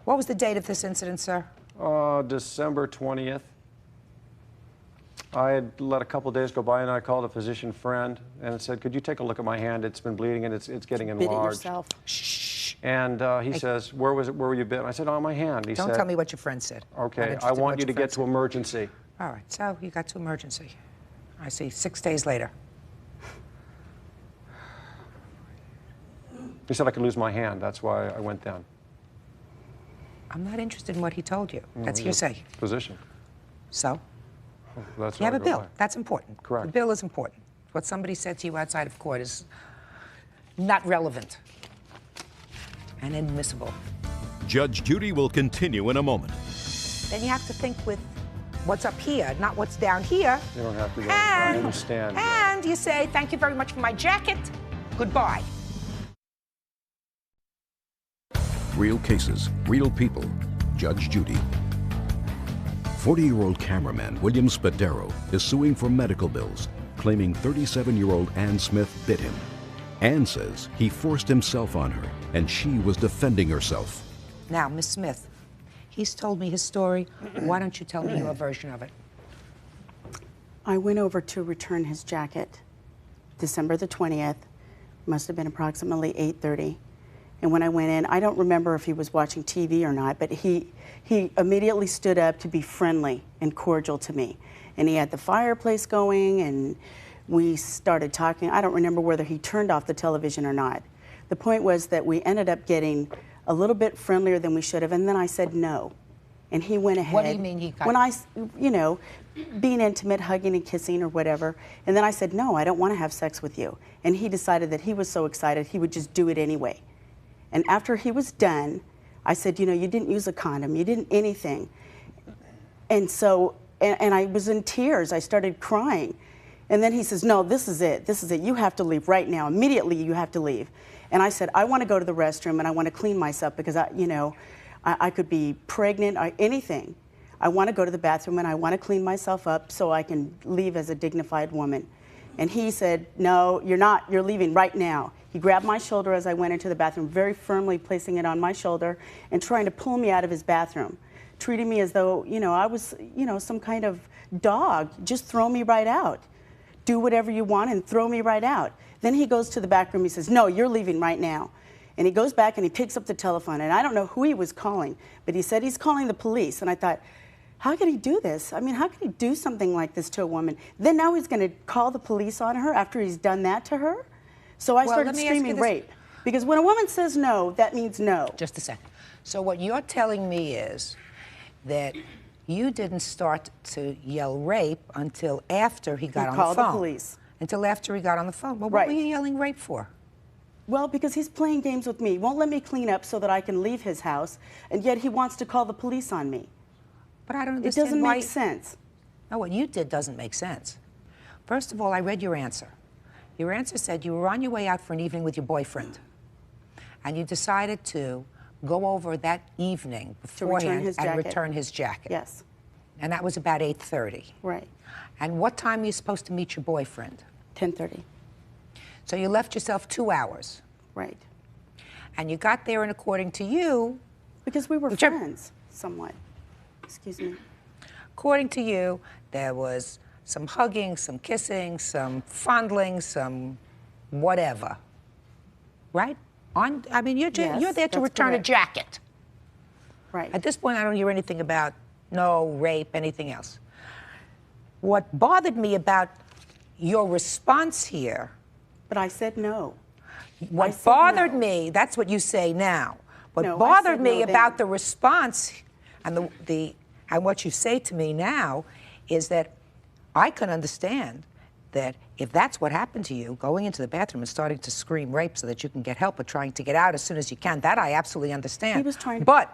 What was the date of this incident, sir? December 20th. I had let a couple days go by, and I called a physician friend and said, could you take a look at my hand? It's been bleeding, and it's getting enlarged. Bit it yourself. Shh. And he says, where were you bit? And I said, on my hand. He Don't said, tell me what your friend said. Okay, I want you to get to emergency. All right, so you got to emergency. I see, 6 days later. He said I could lose my hand. That's why I went down. I'm not interested in what he told you. That's hearsay. Physician. So? That's you have a bill. That's important. Correct. The bill is important. What somebody said to you outside of court is not relevant and inadmissible. Judge Judy will continue in a moment. Then you have to think with what's up here, not what's down here. You don't have to go. I understand. And you say, thank you very much for my jacket. Goodbye. Real cases, real people. Judge Judy. 40-year-old cameraman William Spadero is suing for medical bills, claiming 37-year-old Ann Smith bit him. Ann says he forced himself on her, and she was defending herself. Now, Miss Smith, he's told me his story. Why don't you tell me your version of it? I went over to return his jacket December the 20th. Must have been approximately 8:30. And when I went in, I don't remember if he was watching TV or not, but he immediately stood up to be friendly and cordial to me. And he had the fireplace going, and we started talking. I don't remember whether he turned off the television or not. The point was that we ended up getting a little bit friendlier than we should have, and then I said no. And he went ahead. What do you mean he got? When I, you know, being intimate, hugging and kissing or whatever. And then I said, no, I don't want to have sex with you. And he decided that he was so excited he would just do it anyway. And after he was done, I said, you know, you didn't use a condom, you didn't anything. And so And I was in tears. I started crying. And then he says, no, this is it. This is it. You have to leave right now. Immediately, you have to leave. And I said, I want to go to the restroom and I want to clean myself because, I could be pregnant or anything. I want to go to the bathroom and I want to clean myself up so I can leave as a dignified woman. And he said, no, you're not. You're leaving right now. He grabbed my shoulder as I went into the bathroom, very firmly placing it on my shoulder and trying to pull me out of his bathroom, treating me as though, I was, some kind of dog. Just throw me right out. Do whatever you want and throw me right out. Then he goes to the back room. He says, no, you're leaving right now. And he goes back and he picks up the telephone. And I don't know who he was calling, but he said he's calling the police. And I thought, how could he do this? I mean, how could he do something like this to a woman? Then now he's going to call the police on her after he's done that to her? So I started screaming rape. Because when a woman says no, that means no. Just a second. So what you're telling me is that you didn't start to yell rape until after he got on the phone. He called the police. Until after he got on the phone. Well, what were you yelling rape for? Well, because he's playing games with me. He won't let me clean up so that I can leave his house, and yet he wants to call the police on me. But I don't understand. It doesn't make sense. No, what you did doesn't make sense. First of all, I read your answer. Your answer said you were on your way out for an evening with your boyfriend, and you decided to go over that evening beforehand and return his jacket. Yes. And that was about 8:30. Right. And what time are you supposed to meet your boyfriend? 10:30. So you left yourself 2 hours. Right. And you got there, and according to you... Because we were friends, somewhat. Excuse me. According to you, there was some hugging, some kissing, some fondling, some whatever. Right? I mean, you're there to return a jacket. Right. At this point, I don't hear anything about no rape, anything else. What bothered me about your response here... But I said no. What bothered me, that's what you say now. What bothered me about the response and and what you say to me now is that I can understand that if that's what happened to you, going into the bathroom and starting to scream rape so that you can get help or trying to get out as soon as you can, that I absolutely understand. He was trying to... But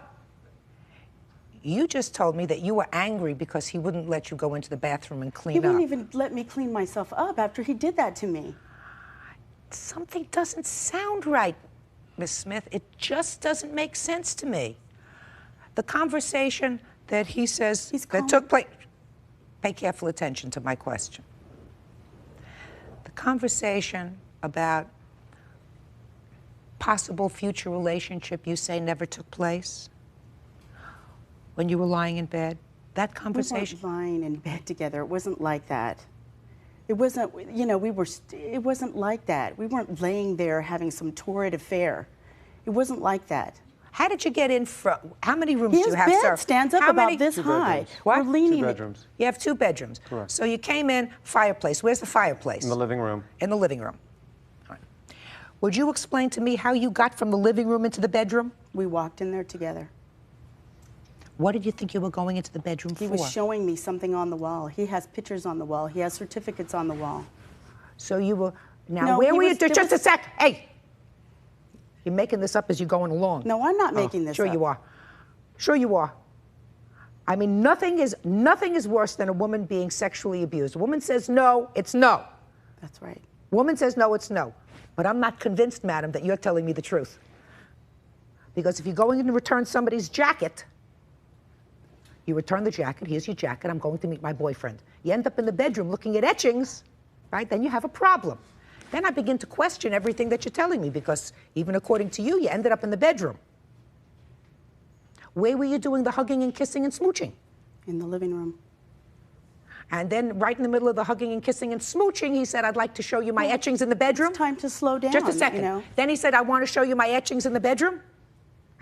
you just told me that you were angry because he wouldn't let you go into the bathroom and clean up. He wouldn't even let me clean myself up after he did that to me. Something doesn't sound right, Miss Smith. It just doesn't make sense to me. The conversation that he says that took place... Pay careful attention to my question. The conversation about possible future relationship you say never took place when you were lying in bed, that conversation... We weren't lying in bed together. It wasn't like that. It wasn't, it wasn't like that. We weren't laying there having some torrid affair. It wasn't like that. How did you get in from, how many rooms do you have, His sir? bed stands up about this high. What? We're leaning. 2 bedrooms. You have 2 bedrooms. Correct. So you came in, fireplace. Where's the fireplace? In the living room. In the living room. All right. Would you explain to me how you got from the living room into the bedroom? We walked in there together. What did you think you were going into the bedroom for? He was showing me something on the wall. He has pictures on the wall. He has certificates on the wall. So you were, now where were you, just a sec, hey. You're making this up as you're going along. No, I'm not making this up. Sure you are. Sure you are. I mean, nothing is worse than a woman being sexually abused. A woman says no, it's no. That's right. Woman says no, it's no. But I'm not convinced, madam, that you're telling me the truth. Because if you're going in to return somebody's jacket, you return the jacket, here's your jacket, I'm going to meet my boyfriend. You end up in the bedroom looking at etchings, right? Then you have a problem. Then I begin to question everything that you're telling me because even according to you, you ended up in the bedroom. Where were you doing the hugging and kissing and smooching? In the living room. And then right in the middle of the hugging and kissing and smooching, he said, I'd like to show you my etchings in the bedroom. It's time to slow down. Just a second. You know? Then he said, I want to show you my etchings in the bedroom.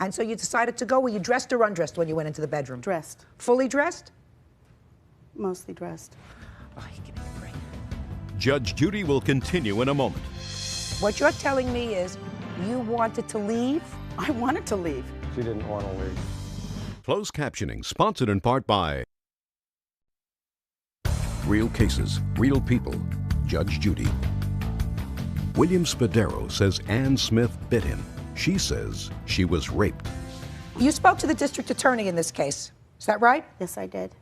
And so you decided to go. Were you dressed or undressed when you went into the bedroom? Dressed. Fully dressed? Mostly dressed. Oh, give me a break. Judge Judy will continue in a moment. What you're telling me is you wanted to leave? I wanted to leave. She didn't want to leave. Closed captioning, sponsored in part by Real Cases, Real People, Judge Judy. William Spadero says Ann Smith bit him. She says she was raped. You spoke to the district attorney in this case. Is that right? Yes, I did.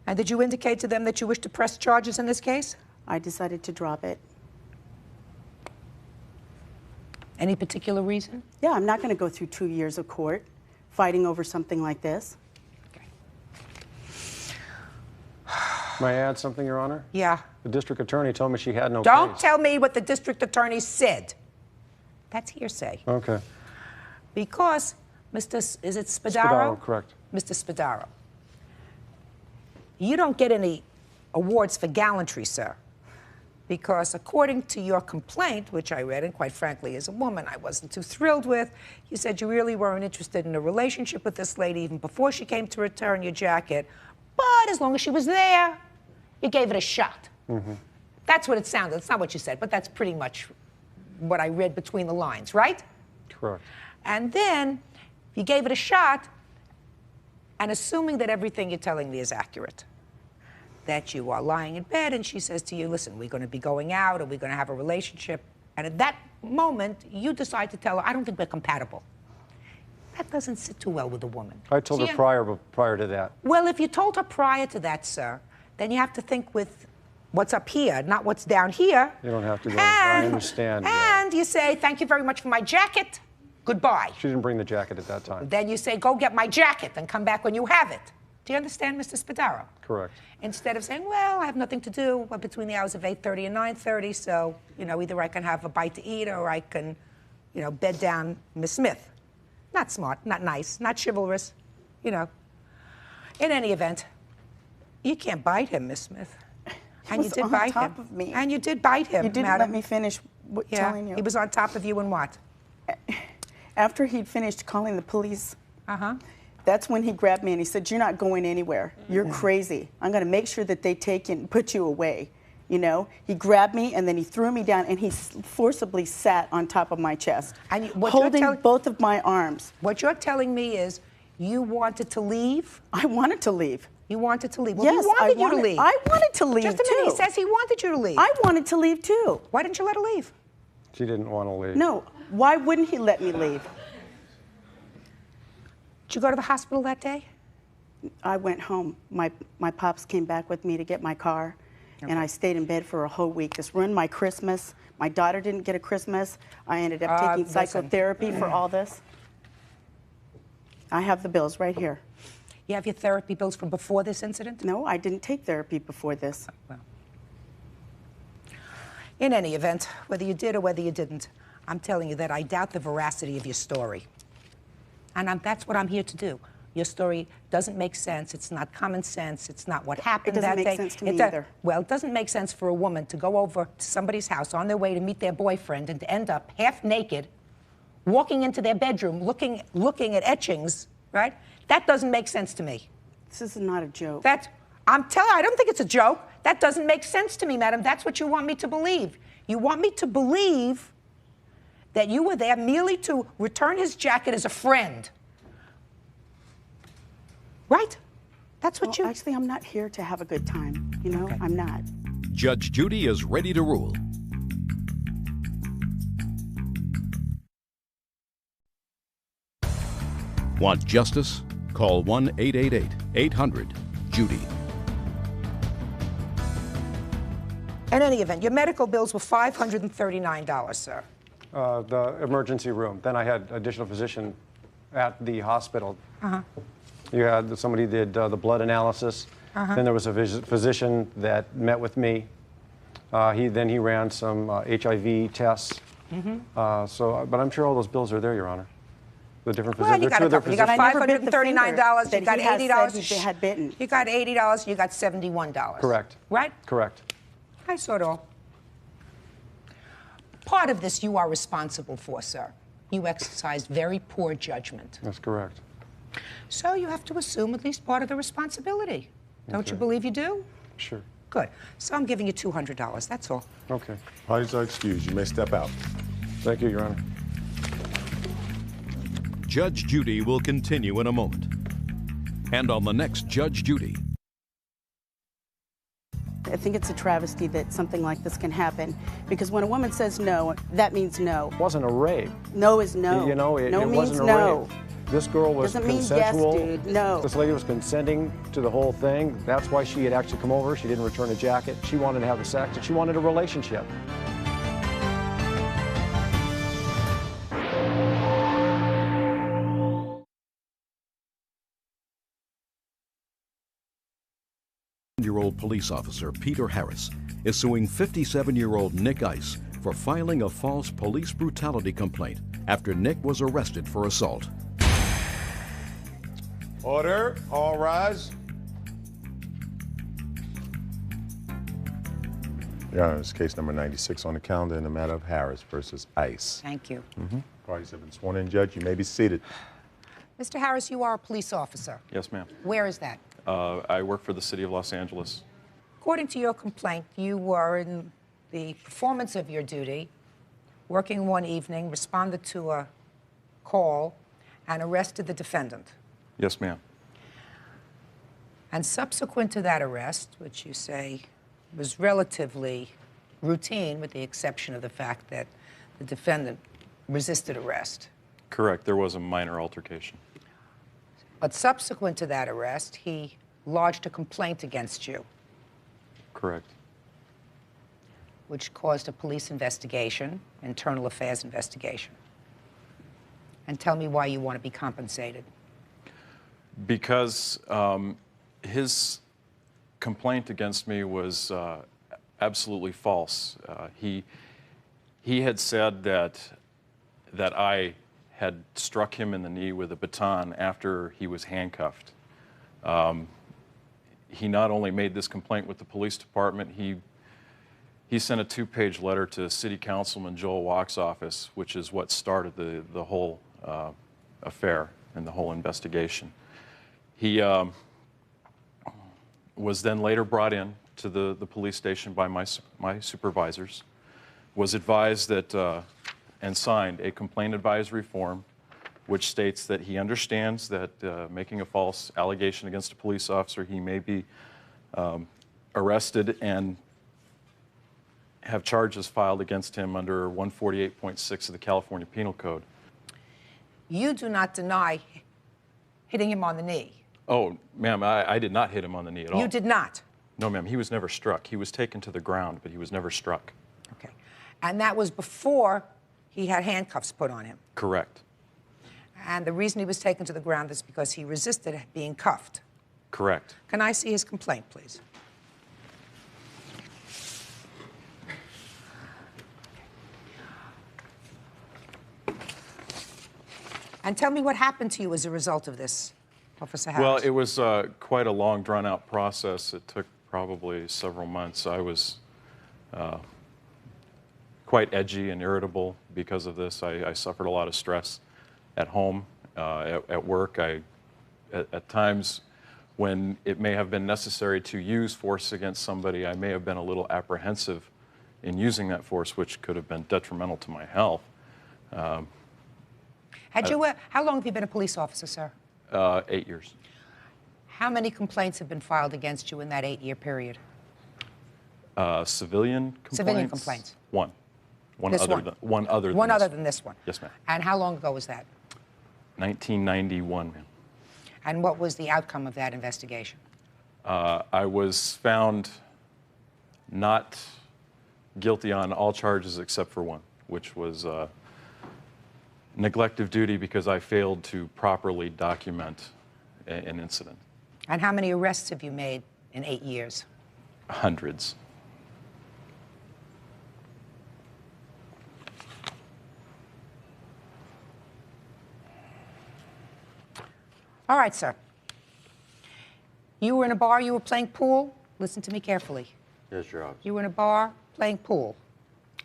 And did you indicate to them that you wish to press charges in this case? I decided to drop it. Any particular reason? Yeah, I'm not going to go through 2 years of court fighting over something like this. May I add something, Your Honor? Yeah. The district attorney told me she had no Don't case. tell me what the district attorney said. That's hearsay. Okay. Because, is it Spadaro? Spadaro, correct. Mr. Spadaro, you don't get any awards for gallantry, sir. Because according to your complaint, which I read, and quite frankly, as a woman, I wasn't too thrilled with, you said you really weren't interested in a relationship with this lady even before she came to return your jacket. But as long as she was there, you gave it a shot. Mm-hmm. That's what it sounded. It's not what you said, but that's pretty much what I read between the lines, right? Correct. And then you gave it a shot, and assuming that everything you're telling me is accurate, that you are lying in bed and she says to you, listen, we're going to be going out or we're going to have a relationship. And at that moment, you decide to tell her, I don't think we're compatible. That doesn't sit too well with a woman. I told her prior to that. Well, if you told her prior to that, sir, then you have to think with what's up here, not what's down here. You don't have to go. I understand. And you say, thank you very much for my jacket. Goodbye. She didn't bring the jacket at that time. Then you say, go get my jacket and come back when you have it. Do you understand, Mr. Spadaro? Correct. Instead of saying, well, I have nothing to do between the hours of 8:30 and 9:30, so, either I can have a bite to eat or I can, bed down Miss Smith. Not smart, not nice, not chivalrous, In any event, you can't bite him, Miss Smith. And you did bite him. On top of me. And you did bite him, You didn't madam. let me finish telling you. He was on top of you and what? After he'd finished calling the police, Uh-huh. that's when he grabbed me and he said, you're not going anywhere. You're crazy. I'm going to make sure that they take and put you away. He grabbed me and then he threw me down and he forcibly sat on top of my chest, And holding both of my arms. What you're telling me is you wanted to leave? I wanted to leave. You wanted to leave? Well, Yes, he wanted you to leave. I wanted to leave, Just a minute, too. he says he wanted you to leave. I wanted to leave, too. Why didn't you let her leave? She didn't want to leave. No, why wouldn't he let me leave? Did you go to the hospital that day? I went home. My pops came back with me to get my car, and I stayed in bed for a whole week. This ruined my Christmas. My daughter didn't get a Christmas. I ended up taking psychotherapy for all this. I have the bills right here. You have your therapy bills from before this incident? No, I didn't take therapy before this. Well, in any event, whether you did or whether you didn't, I'm telling you that I doubt the veracity of your story. And that's what I'm here to do. Your story doesn't make sense. It's not common sense. It's not what happened that day. It doesn't make sense to me either. Well, it doesn't make sense for a woman to go over to somebody's house on their way to meet their boyfriend and to end up half naked, walking into their bedroom, looking at etchings, right? That doesn't make sense to me. This is not a joke. I don't think it's a joke. That doesn't make sense to me, madam. That's what you want me to believe. You want me to believe that you were there merely to return his jacket as a friend. Right? That's what Actually, I'm not here to have a good time. Okay. I'm not. Judge Judy is ready to rule. Want justice? Call 1-888-800-JUDY. In any event, your medical bills were $539, sir. The emergency room. Then I had additional physician at the hospital. Uh-huh. You had somebody did the blood analysis. Uh-huh. Then there was a physician that met with me. He ran some HIV tests. Mm-hmm. But I'm sure all those bills are there, Your Honor. The different Well, you got a couple. You got $539. You got $80. Had bitten. You got $80. You got $71. Correct. Right? Correct. I saw it all. Part of this you are responsible for, sir. You exercised very poor judgment. That's correct. So you have to assume at least part of the responsibility. Don't you believe you do? Sure. Good. So I'm giving you $200. That's all. Okay. Parties are excused. You may step out. Thank you, Your Honor. Judge Judy will continue in a moment. And on the next Judge Judy. I think it's a travesty that something like this can happen, because when a woman says no, that means no. It wasn't a rape. No is no. No means wasn't a no. rape. this girl was Doesn't mean yes, consensual. dude. No. This lady was consenting to the whole thing. That's why she had actually come over. She didn't return a jacket. She wanted to have the sex, and she wanted a relationship. Year-old police officer Peter Harris is suing 57-year-old Nick Ice for filing a false police brutality complaint after Nick was arrested for assault. Order. All rise. Your Honor, this is case number 96 on the calendar in the matter of Harris versus Ice. Thank you. Parties have been sworn in. Judge, you may be seated. Mr. Harris, you are a police officer. Yes, ma'am. Where is that? I work for the city of Los Angeles. According to your complaint, you were in the performance of your duty, working one evening, responded to a call, and arrested the defendant. Yes, ma'am. And subsequent to that arrest, which you say was relatively routine, with the exception of the fact that the defendant resisted arrest. Correct. There was a minor altercation. But subsequent to that arrest, he lodged a complaint against you, Correct. which caused a police investigation, internal affairs investigation. And tell me why you want to be compensated. Because his complaint against me was absolutely false. He had said that I had struck him in the knee with a baton after he was handcuffed. He not only made this complaint with the police department, he sent a 2-page letter to City Councilman Joel Walk's office, which is what started the whole affair and the whole investigation. He was then later brought in to the police station by my supervisors, was advised that and signed a complaint advisory form which states that he understands that making a false allegation against a police officer, he may be arrested and have charges filed against him under 148.6 of the California Penal Code. You do not deny hitting him on the knee. Oh, ma'am, I did not hit him on the knee at all. You did not? No, ma'am, he was never struck. He was taken to the ground, but he was never struck. Okay. And that was before he had handcuffs put on him? Correct. And the reason he was taken to the ground is because he resisted being cuffed? Correct. Can I see his complaint, please? And tell me what happened to you as a result of this, Officer Harris. Well, it was quite a long, drawn-out process. It took probably several months. I was quite edgy and irritable because of this. I suffered a lot of stress at home, at work. At times when it may have been necessary to use force against somebody, I may have been a little apprehensive in using that force, which could have been detrimental to my health. How long have you been a police officer, sir? 8 years. How many complaints have been filed against you in that 8-year period? Civilian complaints? Civilian complaints. One. One This other one? than one other than One this other one. than this one? Yes, ma'am. And how long ago was that? 1991, ma'am. And what was the outcome of that investigation? I was found not guilty on all charges except for one, which was neglect of duty because I failed to properly document an incident. And how many arrests have you made in 8 years? Hundreds. All right, sir. You were in a bar, you were playing pool. Listen to me carefully. Yes, Your Honor. You were in a bar playing pool.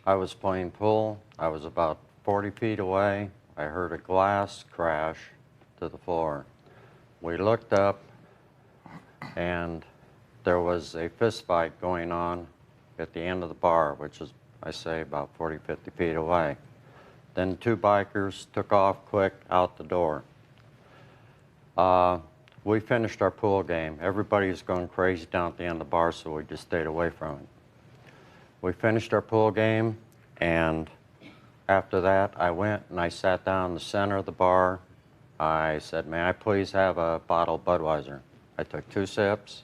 I was playing pool. I was about 40 feet away. I heard a glass crash to the floor. We looked up, and there was a fist fight going on at the end of the bar, which is, I say, about 40, 50 feet away. Then 2 bikers took off quick out the door. We finished our pool game. Everybody was going crazy down at the end of the bar, so we just stayed away from it. We finished our pool game, and after that, I went and I sat down in the center of the bar I said, may I please have a bottle of Budweiser? I took 2 sips.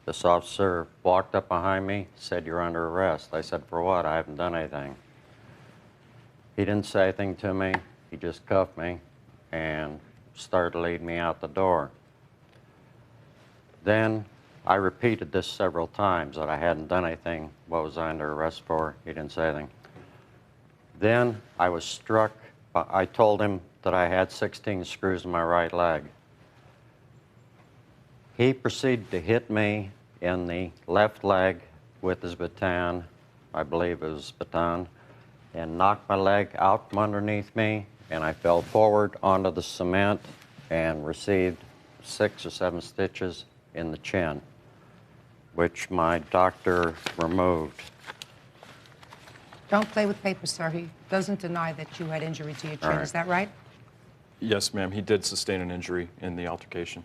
This officer walked up behind me, said, you're under arrest. I said, for what? I haven't done anything. He didn't say anything to me. He just cuffed me and started leading me out the door. Then I repeated this several times, that I hadn't done anything. What was I under arrest for? He didn't say anything. Then I was struck. I told him that I had 16 screws in my right leg. He proceeded to hit me in the left leg with his baton, I believe it was baton, and knocked my leg out from underneath me, and I fell forward onto the cement and received 6 or 7 stitches in the chin, which my doctor removed. Don't play with paper, sir. He doesn't deny that you had injury to your chin. Right. Is that right? Yes, ma'am. He did sustain an injury in the altercation.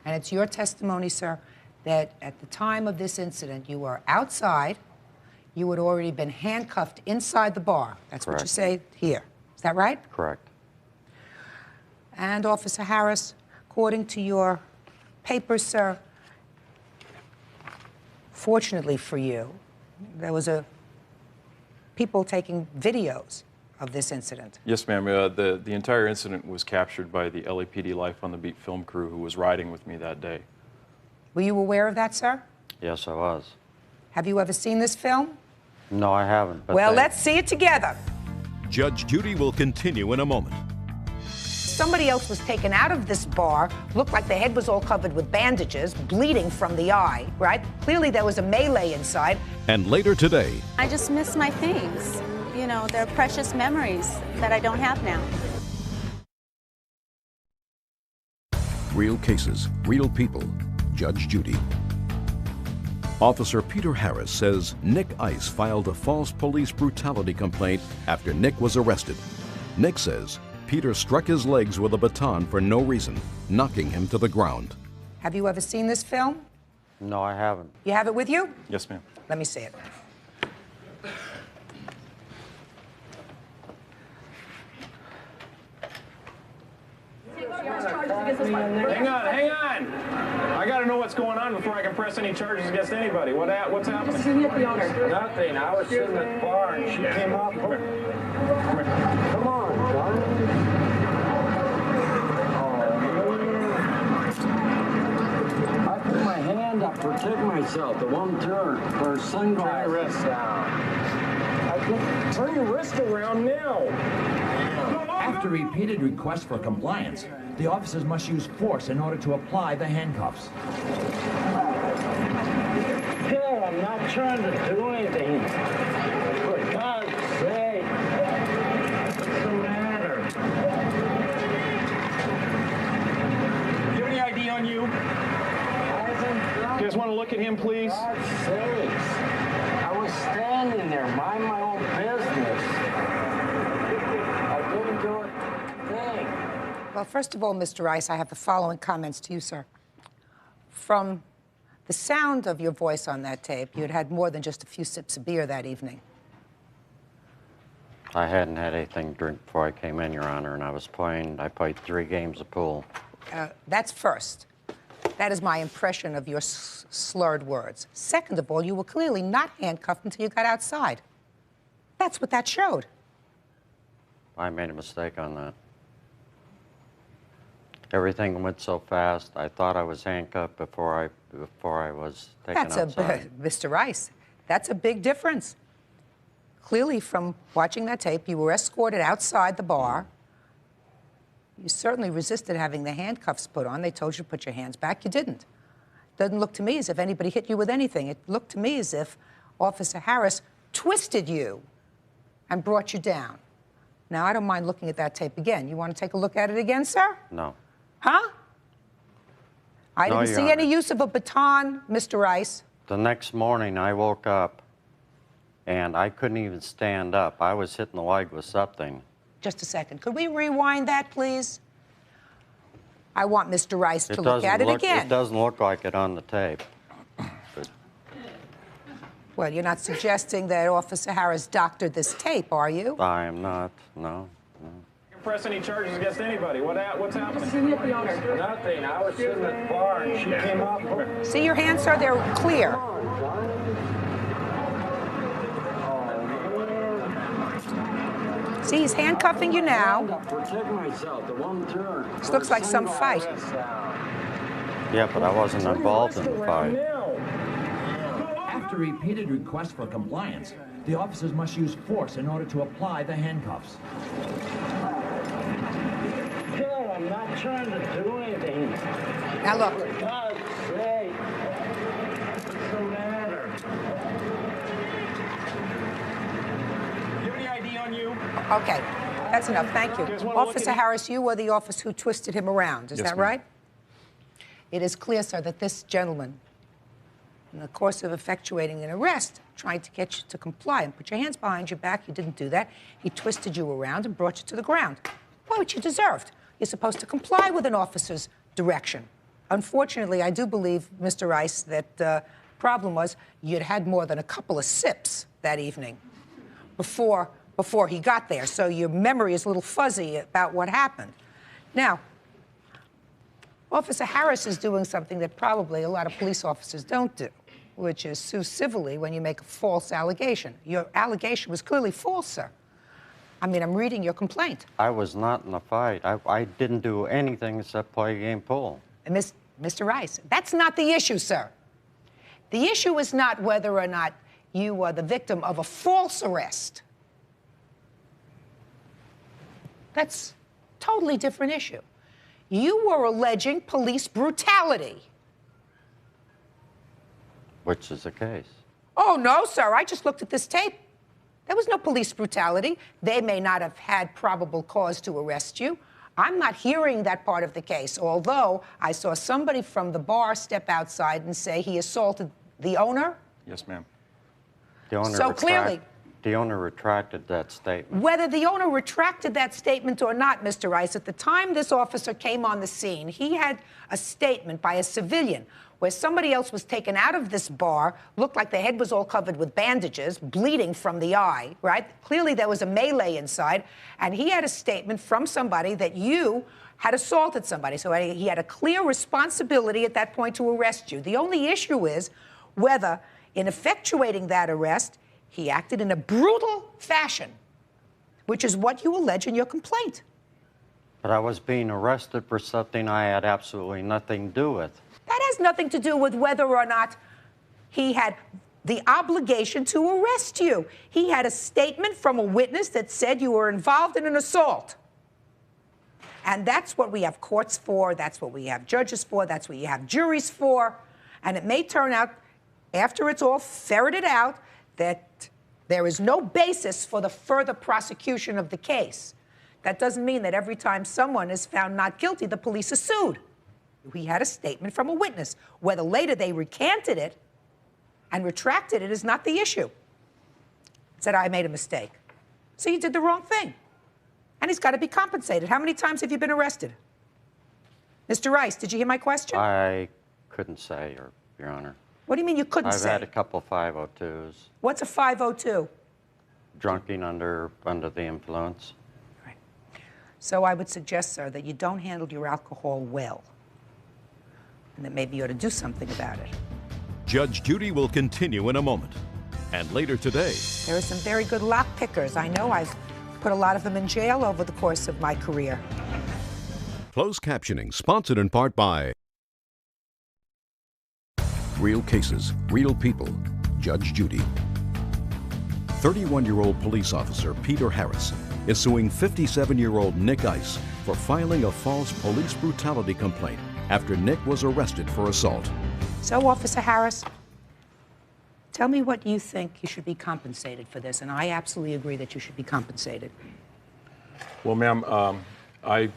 And it's your testimony, sir, that at the time of this incident, you were outside, you had already been handcuffed inside the bar. That's what you say here. Is that right? Correct. And Officer Harris, according to your papers, sir, fortunately for you, there was people taking videos of this incident. Yes, ma'am. The entire incident was captured by the LAPD Life on the Beat film crew who was riding with me that day. Were you aware of that, sir? Yes, I was. Have you ever seen this film? No, I haven't. But Well, let's see it together. Judge Judy will continue in a moment. Somebody else was taken out of this bar, looked like the head was all covered with bandages, bleeding from the eye, right? Clearly there was a melee inside. And later today, I just miss my things. You know, they're precious memories that I don't have now. real cases, real people. Judge Judy. Officer Peter Harris says Nick Ice filed a false police brutality complaint after Nick was arrested. Nick says Peter struck his legs with a baton for no reason, knocking him to the ground. Have you ever seen this film? No, I haven't. You have it with you? Yes, ma'am. Let me see it. Hang on. I got to know what's going on before I can press any charges against anybody. What's happening? Excuse me, the owner. Nothing. I was sitting at the bar and she came up. Come on, John. I put my hand up to protect myself. The one turn for sunglasses. Turn your wrist down. Turn your wrist around now. After repeated requests for compliance, the officers must use force in order to apply the handcuffs. Hell, I'm not trying to do anything. For God's sake. What's the matter? Do you have any ID on you? You guys want to look at him, please? For God's sakes. I was standing there, mind my own business. Well, first of all, Mr. Rice, I have the following comments to you, sir. From the sound of your voice on that tape, you had had more than just a few sips of beer that evening. I hadn't had anything to drink before I came in, Your Honor, and I played 3 games of pool. That's first. That is my impression of your slurred words. Second of all, you were clearly not handcuffed until you got outside. That's what that showed. I made a mistake on that. Everything went so fast. I thought I was handcuffed before I was taken outside. Mr. Rice, that's a big difference. Clearly, from watching that tape, you were escorted outside the bar. You certainly resisted having the handcuffs put on. They told you to put your hands back. You didn't. Doesn't look to me as if anybody hit you with anything. It looked to me as if Officer Harris twisted you and brought you down. Now, I don't mind looking at that tape again. You want to take a look at it again, sir? No. Huh? I No, didn't Your see Honor. any use of a baton, Mr. Rice. The next morning, I woke up, and I couldn't even stand up. I was hitting the leg with something. Just a second. Could we rewind that, please? I want Mr. Rice to look doesn't at it again. It doesn't look like it on the tape. But Well, you're not suggesting that Officer Harris doctored this tape, are you? I am not, no. press any charges against anybody. What's happening? Nothing. I was sitting at the bar and she came up. See your hands, sir? They're clear. See, he's handcuffing you now. Protect myself. The one turn. This looks like some fight. Yeah, but I wasn't involved in the fight. After repeated requests for compliance, the officers must use force in order to apply the handcuffs. Hell, I'm not trying to do anything. Now look. For God's sake. What's the matter? Do you have any ID on you? Okay, that's enough. Thank you. Officer Harris, you were the officer who twisted him around. Is that right? It is clear, sir, that this gentleman, in the course of effectuating an arrest, trying to get you to comply and put your hands behind your back, you didn't do that. He twisted you around and brought you to the ground. Well, what you deserved. You're supposed to comply with an officer's direction. Unfortunately, I do believe, Mr. Rice, that the problem was you'd had more than a couple of sips that evening before he got there, so your memory is a little fuzzy about what happened. Now, Officer Harris is doing something that probably a lot of police officers don't do, which is sue civilly when you make a false allegation. Your allegation was clearly false, sir. I mean, I'm reading your complaint. I was not in the fight. I didn't do anything except play game pool. And Mr. Rice, that's not the issue, sir. The issue is not whether or not you were the victim of a false arrest. That's a totally different issue. You were alleging police brutality. Which is the case. Oh, no, sir. I just looked at this tape. There was no police brutality. They may not have had probable cause to arrest you. I'm not hearing that part of the case, although I saw somebody from the bar step outside and say he assaulted the owner. Yes, ma'am. The owner So clearly, the owner retracted that statement. whether the owner retracted that statement or not, Mr. Rice, at the time this officer came on the scene, he had a statement by a civilian where somebody else was taken out of this bar, looked like the head was all covered with bandages, bleeding from the eye, right? Clearly there was a melee inside, and he had a statement from somebody that you had assaulted somebody. So he had a clear responsibility at that point to arrest you. The only issue is whether, in effectuating that arrest, he acted in a brutal fashion, which is what you allege in your complaint. But I was being arrested for something I had absolutely nothing to do with. That has nothing to do with whether or not he had the obligation to arrest you. He had a statement from a witness that said you were involved in an assault. And that's what we have courts for, that's what we have judges for, that's what you have juries for. And it may turn out, after it's all ferreted out, that there is no basis for the further prosecution of the case. That doesn't mean that every time someone is found not guilty, the police are sued. We had a statement from a witness. Whether later they recanted it and retracted it is not the issue. Said, I made a mistake. So you did the wrong thing. And he's got to be compensated. How many times have you been arrested? Mr. Rice, did you hear my question? I couldn't say, Your Honor. What do you mean you couldn't say? I've had a couple 502s. What's a 502? Drunking under the influence. Right. So I would suggest, sir, that you don't handle your alcohol well. And that maybe you ought to do something about it. Judge Judy will continue in a moment. And later today, There are some very good lock pickers. I know I've put a lot of them in jail over the course of my career. closed captioning sponsored in part by Real Cases, Real People, Judge Judy. 31-year-old police officer Peter Harris is suing 57-year-old Nick Ice for filing a false police brutality complaint after Nick was arrested for assault. So, Officer Harris, tell me what you think you should be compensated for this, and I absolutely agree that you should be compensated. Well, ma'am, I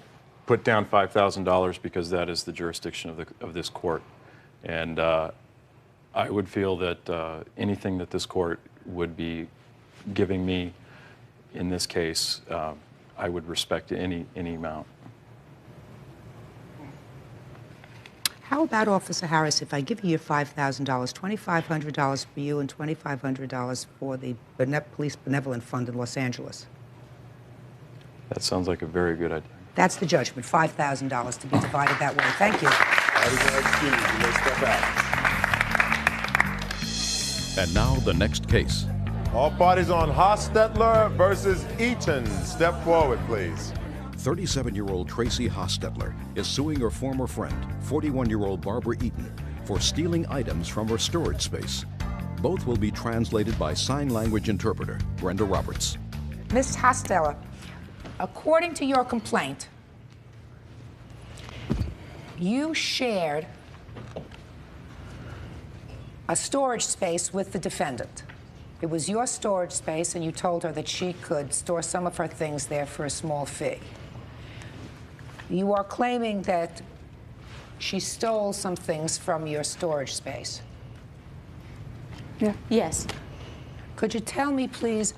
put down $5,000 because that is the jurisdiction of this court, and I would feel that anything that this court would be giving me in this case, I would respect any amount. How about, Officer Harris, if I give you your $5,000, $2,500 for you and $2,500 for the Police Benevolent Fund in Los Angeles? That sounds like a very good idea. That's the judgment, $5,000 to be divided that way. Thank you. And now the next case. All parties on Hostetler versus Eaton. Step forward, please. 37-year-old Tracy Hostetler is suing her former friend, 41-year-old Barbara Eaton, for stealing items from her storage space. Both will be translated by sign language interpreter Brenda Roberts. Ms. Hostetler, according to your complaint, you shared a storage space with the defendant. It was your storage space, and you told her that she could store some of her things there for a small fee. You are claiming that she stole some things from your storage space. Yeah. Yes. Could you tell me, please,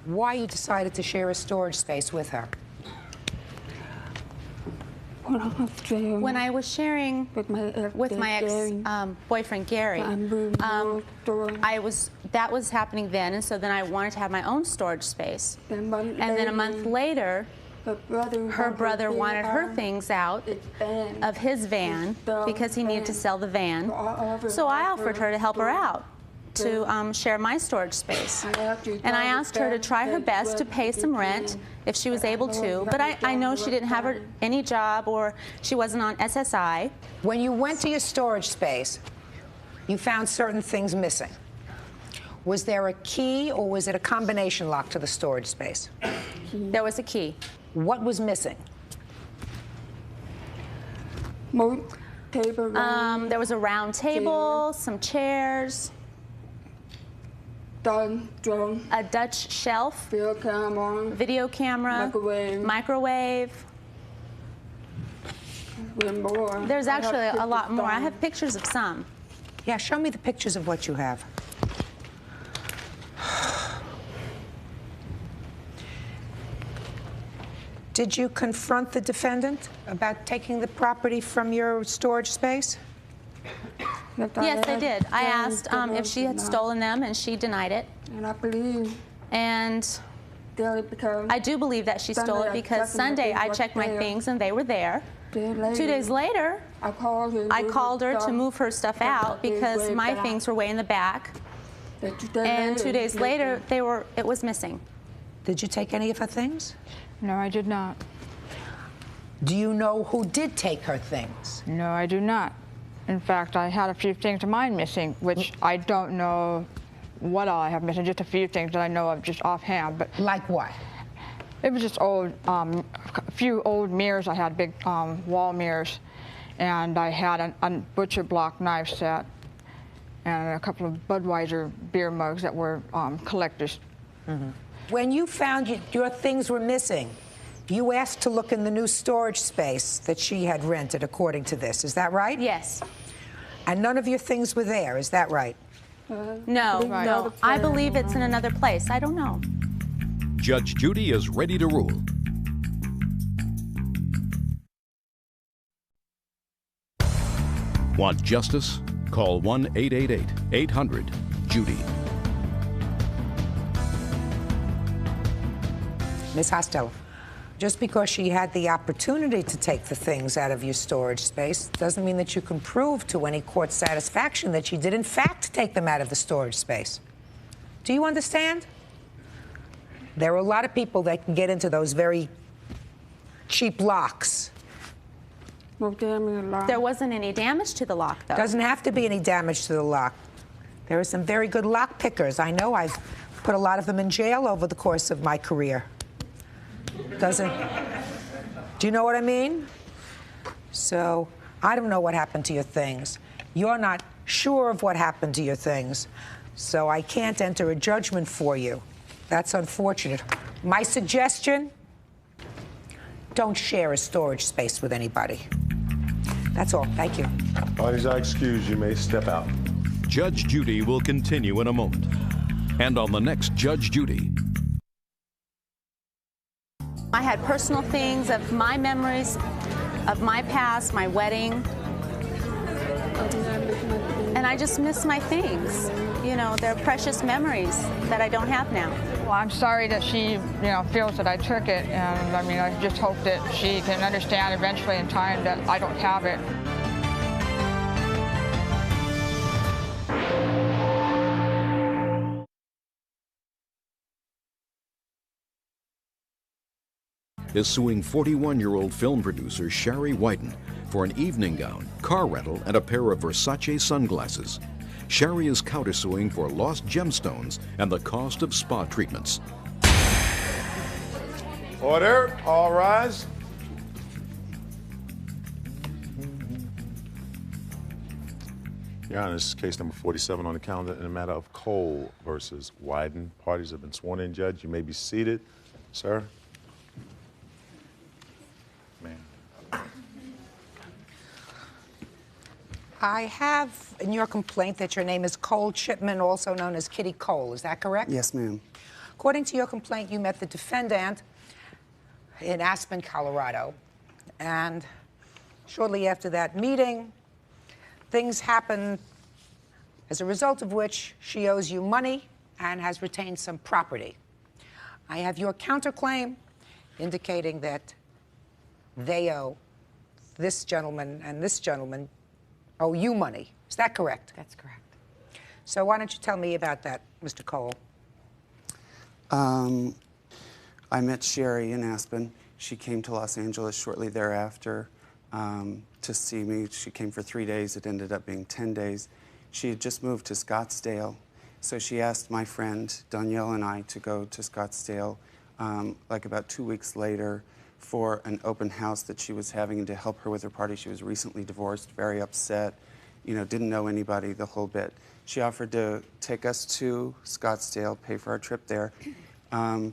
why you decided to share a storage space with her? When I was sharing with my ex-boyfriend Gary, that was happening then, and so then I wanted to have my own storage space. And then a month later, her brother wanted her things out of his van because he needed to sell the van. So I offered her to help her out, to share my storage space. And I asked her to try her best to pay some rent if she was able to, but I know she didn't have any job or she wasn't on SSI. When you went to your storage space, you found certain things missing. Was there a key or was it a combination lock to the storage space? There was a key. What was missing? There was a round table, some chairs, a Dutch shelf, video camera, microwave. There's actually a lot more. I have pictures of some. Yeah, show me the pictures of what you have. Did you confront the defendant about taking the property from your storage space? Yes, I did. I asked if she had stolen them, and she denied it. And I do believe that she stole it because Sunday I checked my things and they were there. 2 days later, I called her to move her stuff out because my things were way in the back. And 2 days later, it was missing. Did you take any of her things? No, I did not. Do you know who did take her things? No, I do not. In fact, I had a few things of mine missing, which I don't know what all I have missing, just a few things that I know of just offhand. But like what? It was just old, a few old mirrors. I had big wall mirrors, and I had a butcher block knife set, and a couple of Budweiser beer mugs that were collectors. Mm-hmm. When you found your things were missing, you asked to look in the new storage space that she had rented, according to this. Is that right? Yes. And none of your things were there. Is that right? No, no. I believe it's in another place. I don't know. Judge Judy is ready to rule. Want justice? Call 1-888-800-JUDY. Ms. Hostetler, just because she had the opportunity to take the things out of your storage space doesn't mean that you can prove to any court satisfaction that she did in fact take them out of the storage space. Do you understand? There are a lot of people that can get into those very cheap locks. There wasn't any damage to the lock, though. Doesn't have to be any damage to the lock. There are some very good lock pickers. I know I've put a lot of them in jail over the course of my career. Do you know what I mean? So, I don't know what happened to your things. You're not sure of what happened to your things, so I can't enter a judgment for you. That's unfortunate. My suggestion, don't share a storage space with anybody. That's all. Thank you. Parties are excused. You may step out. Judge Judy will continue in a moment. And on the next Judge Judy. I had personal things of my memories of my past, my wedding. And I just miss my things. You know, they're precious memories that I don't have now. Well, I'm sorry that she, feels that I took it, and I mean, I just hope that she can understand eventually in time that I don't have it. Is suing 41-year-old film producer Sherry Whiten for an evening gown, car rental, and a pair of Versace sunglasses. Sherry is countersuing for lost gemstones and the cost of spa treatments. Order, all rise. Your Honor, this is case number 47 on the calendar in the matter of Cole versus Wyden. Parties have been sworn in, Judge. You may be seated, sir. I have in your complaint that your name is Cole Chipman, also known as Kitty Cole. Is that correct? Yes, ma'am. According to your complaint, you met the defendant in Aspen, Colorado, and shortly after that meeting, things happened as a result of which she owes you money and has retained some property. I have your counterclaim indicating that they owe this gentleman and this gentleman owe you money. Is that correct? That's correct. So why don't you tell me about that, Mr. Cole? I met Sherry in Aspen. She came to Los Angeles shortly thereafter to see me. She came for 3 days. It ended up being 10 days. She had just moved to Scottsdale, so she asked my friend Danielle and I to go to Scottsdale like about 2 weeks later for an open house that she was having and to help her with her party. She was recently divorced, very upset, didn't know anybody, the whole bit. She offered to take us to Scottsdale, pay for our trip there.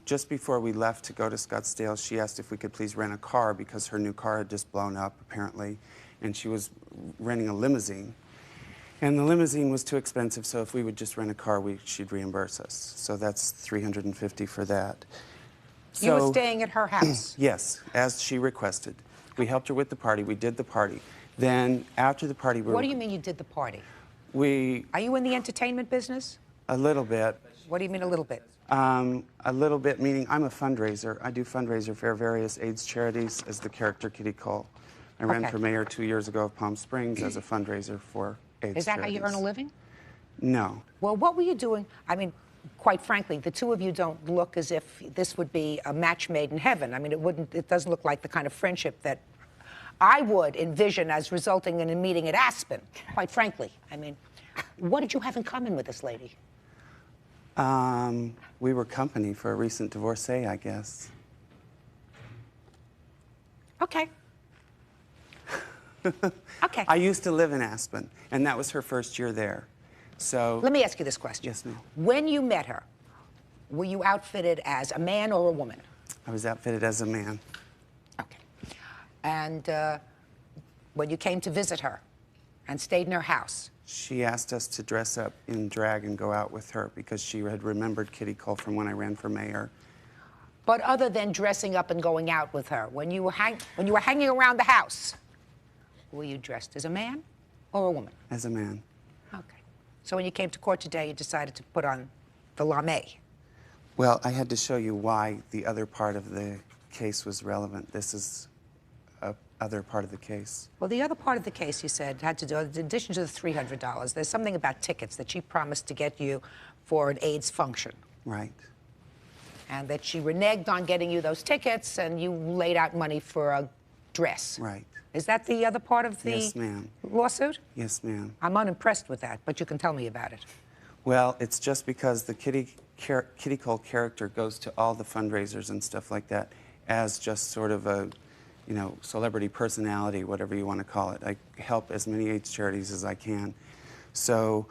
Just before we left to go to Scottsdale, she asked if we could please rent a car because her new car had just blown up, apparently, and she was renting a limousine. And the limousine was too expensive, so if we would just rent a car, she'd reimburse us. So that's $350 for that. You were staying at her house? Yes, as she requested. We helped her with the party. We did the party. Then after the party, What do you mean you did the party? Are you in the entertainment business? A little bit. What do you mean a little bit? A little bit meaning I'm a fundraiser. I do fundraiser for various AIDS charities as the character Kitty Cole. I ran for mayor 2 years ago of Palm Springs as a fundraiser for AIDS Is that charities. how you earn a living? No. Well, what were you doing? I mean, quite frankly, the two of you don't look as if this would be a match made in heaven. I mean, it doesn't look like the kind of friendship that I would envision as resulting in a meeting at Aspen, quite frankly. I mean, what did you have in common with this lady? We were company for a recent divorcee, I guess. Okay. Okay. I used to live in Aspen, and that was her first year there. So let me ask you this question. Yes, ma'am. When you met her, were you outfitted as a man or a woman? I was outfitted as a man. And when you came to visit her and stayed in her house? She asked us to dress up in drag and go out with her because she had remembered Kitty Cole from when I ran for mayor. But other than dressing up and going out with her, when you were hanging around the house, were you dressed as a man or a woman? As a man. Okay. So when you came to court today, you decided to put on the lame. Well, I had to show you why the other part of the case was relevant. This is other part of the case. Well, the other part of the case, you said, had to do, in addition to the $300, there's something about tickets that she promised to get you for an AIDS function. Right. And that she reneged on getting you those tickets, and you laid out money for a dress. Right. Is that the other part of the Yes, ma'am. lawsuit? Yes, ma'am. I'm unimpressed with that, but you can tell me about it. Well, it's just because the Kitty Cole character goes to all the fundraisers and stuff like that as just sort of a celebrity personality, whatever you want to call it. I help as many AIDS charities as I can. So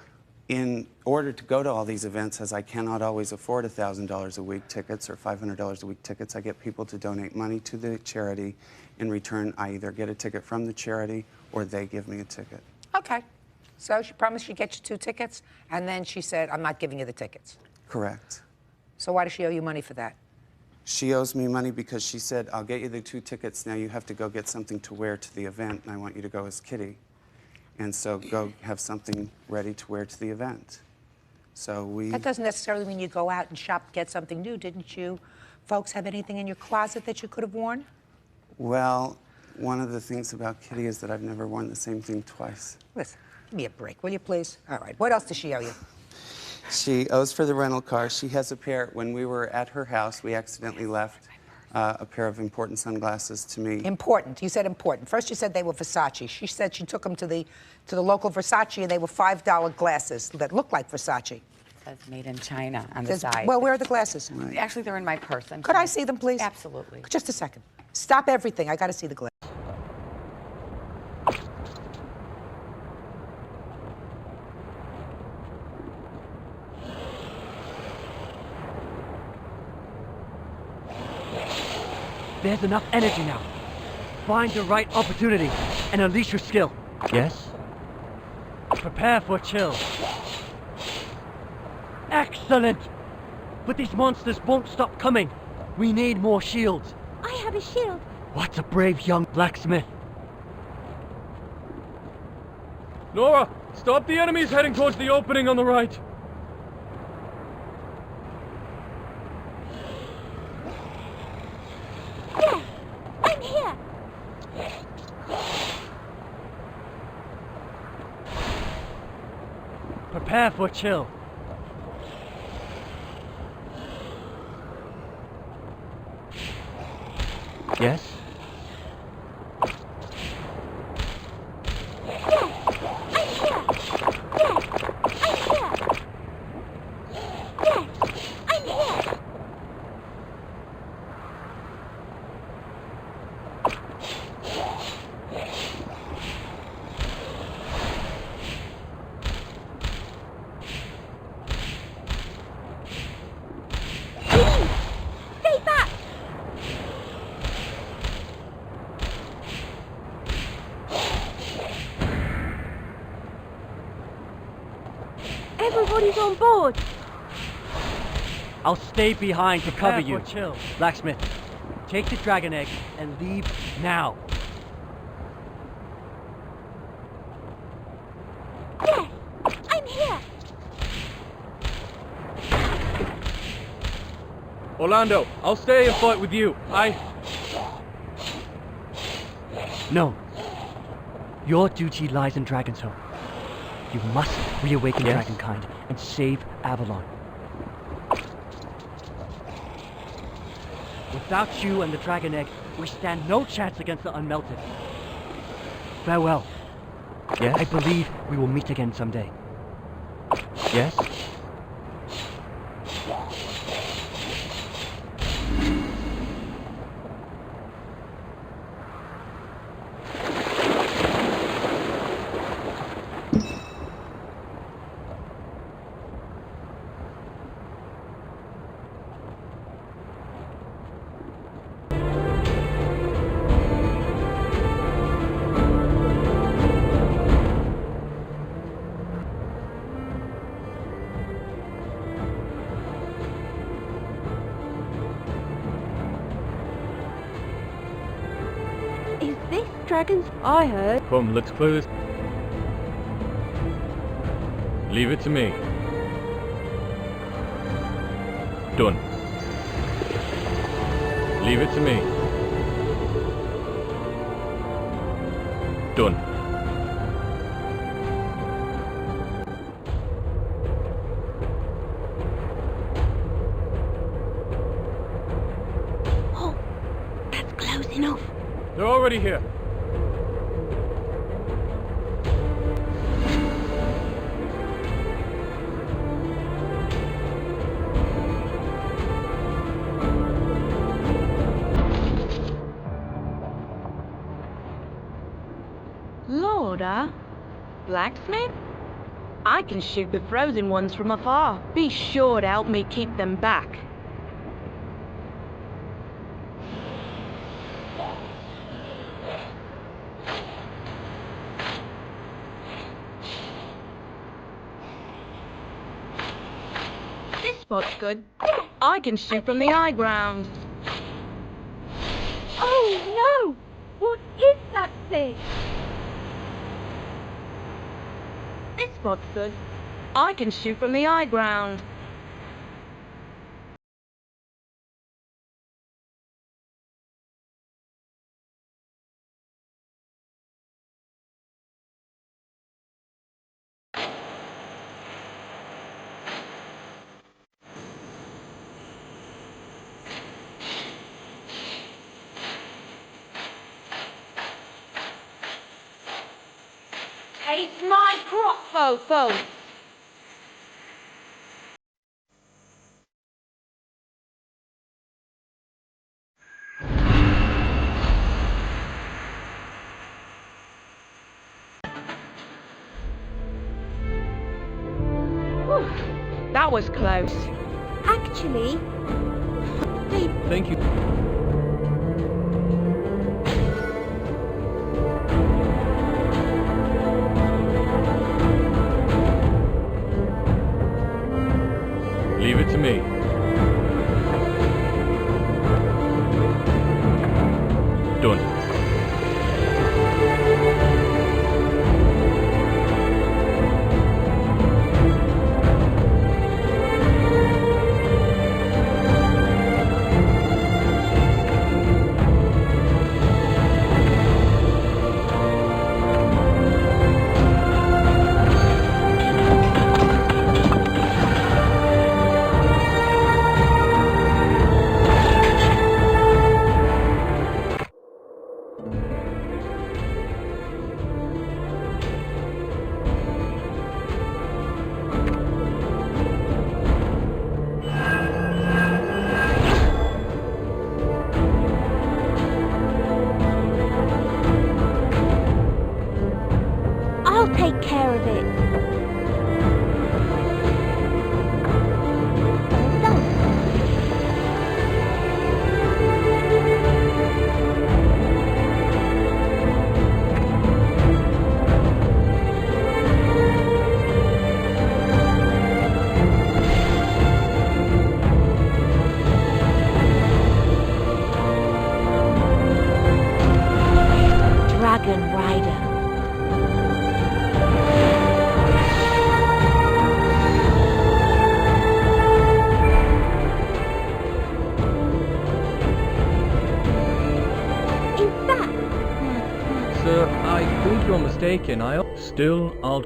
in order to go to all these events, as I cannot always afford $1,000 a week tickets or $500 a week tickets, I get people to donate money to the charity. In return, I either get a ticket from the charity or they give me a ticket. Okay. So she promised she'd get you 2 tickets, and then she said, I'm not giving you the tickets. Correct. So why does she owe you money for that? She owes me money because she said, I'll get you the 2 tickets, now you have to go get something to wear to the event, and I want you to go as Kitty. and so go have something ready to wear to the event. So we... That doesn't necessarily mean you go out and shop, get something new. Didn't you folks have anything in your closet that you could have worn? Well, one of the things about Kitty is that I've never worn the same thing twice. Listen, give me a break, will you please? All right, what else does she owe you? She owes for the rental car. She has a pair. When we were at her house, we accidentally left a pair of important sunglasses to me. Important. You said important. First you said they were Versace. She said she took them to the local Versace and they were $5 glasses that looked like Versace. It says made in China on the side. Well, where are the glasses? Actually, they're in my purse. Could I see them, please? Absolutely. Just a second. Stop everything. I got to see the glasses. There's enough energy now. Find the right opportunity and unleash your skill. Yes? Prepare for a chill. Excellent! But these monsters won't stop coming. We need more shields. I have a shield. What's a brave young blacksmith? Nora, stop the enemies heading towards the opening on the right. There! I'm here! Prepare for a chill. Yes? Stay back! Everybody's on board. I'll stay behind to cover you. Chill. Blacksmith, take the dragon egg and leave now. Yes, I'm here. Orlando, I'll stay and fight with you. No. Your duty lies in Dragon's Home. You must reawaken Dragonkind and save Avalon. Without you and the dragon egg, we stand no chance against the Unmelted. Farewell. Yes? I believe we will meet again someday. Yes? Is this dragons I heard? Come, let's clear this. Leave it to me. Done. Leave it to me. Done. Oh, that's close enough. They're already here. Lorda, blacksmith? I can shoot the frozen ones from afar. Be sure to help me keep them back. This spot's good. I can shoot from the high ground. Oh no! What is that thing? Spotford. I can shoot from the high ground. Taste my crop, fofo. That was close. Actually, Thank you. Leave it to me. Done. I'll take care of it. All done. Dragon Rider. Sir, I think you're mistaken. Still, I'll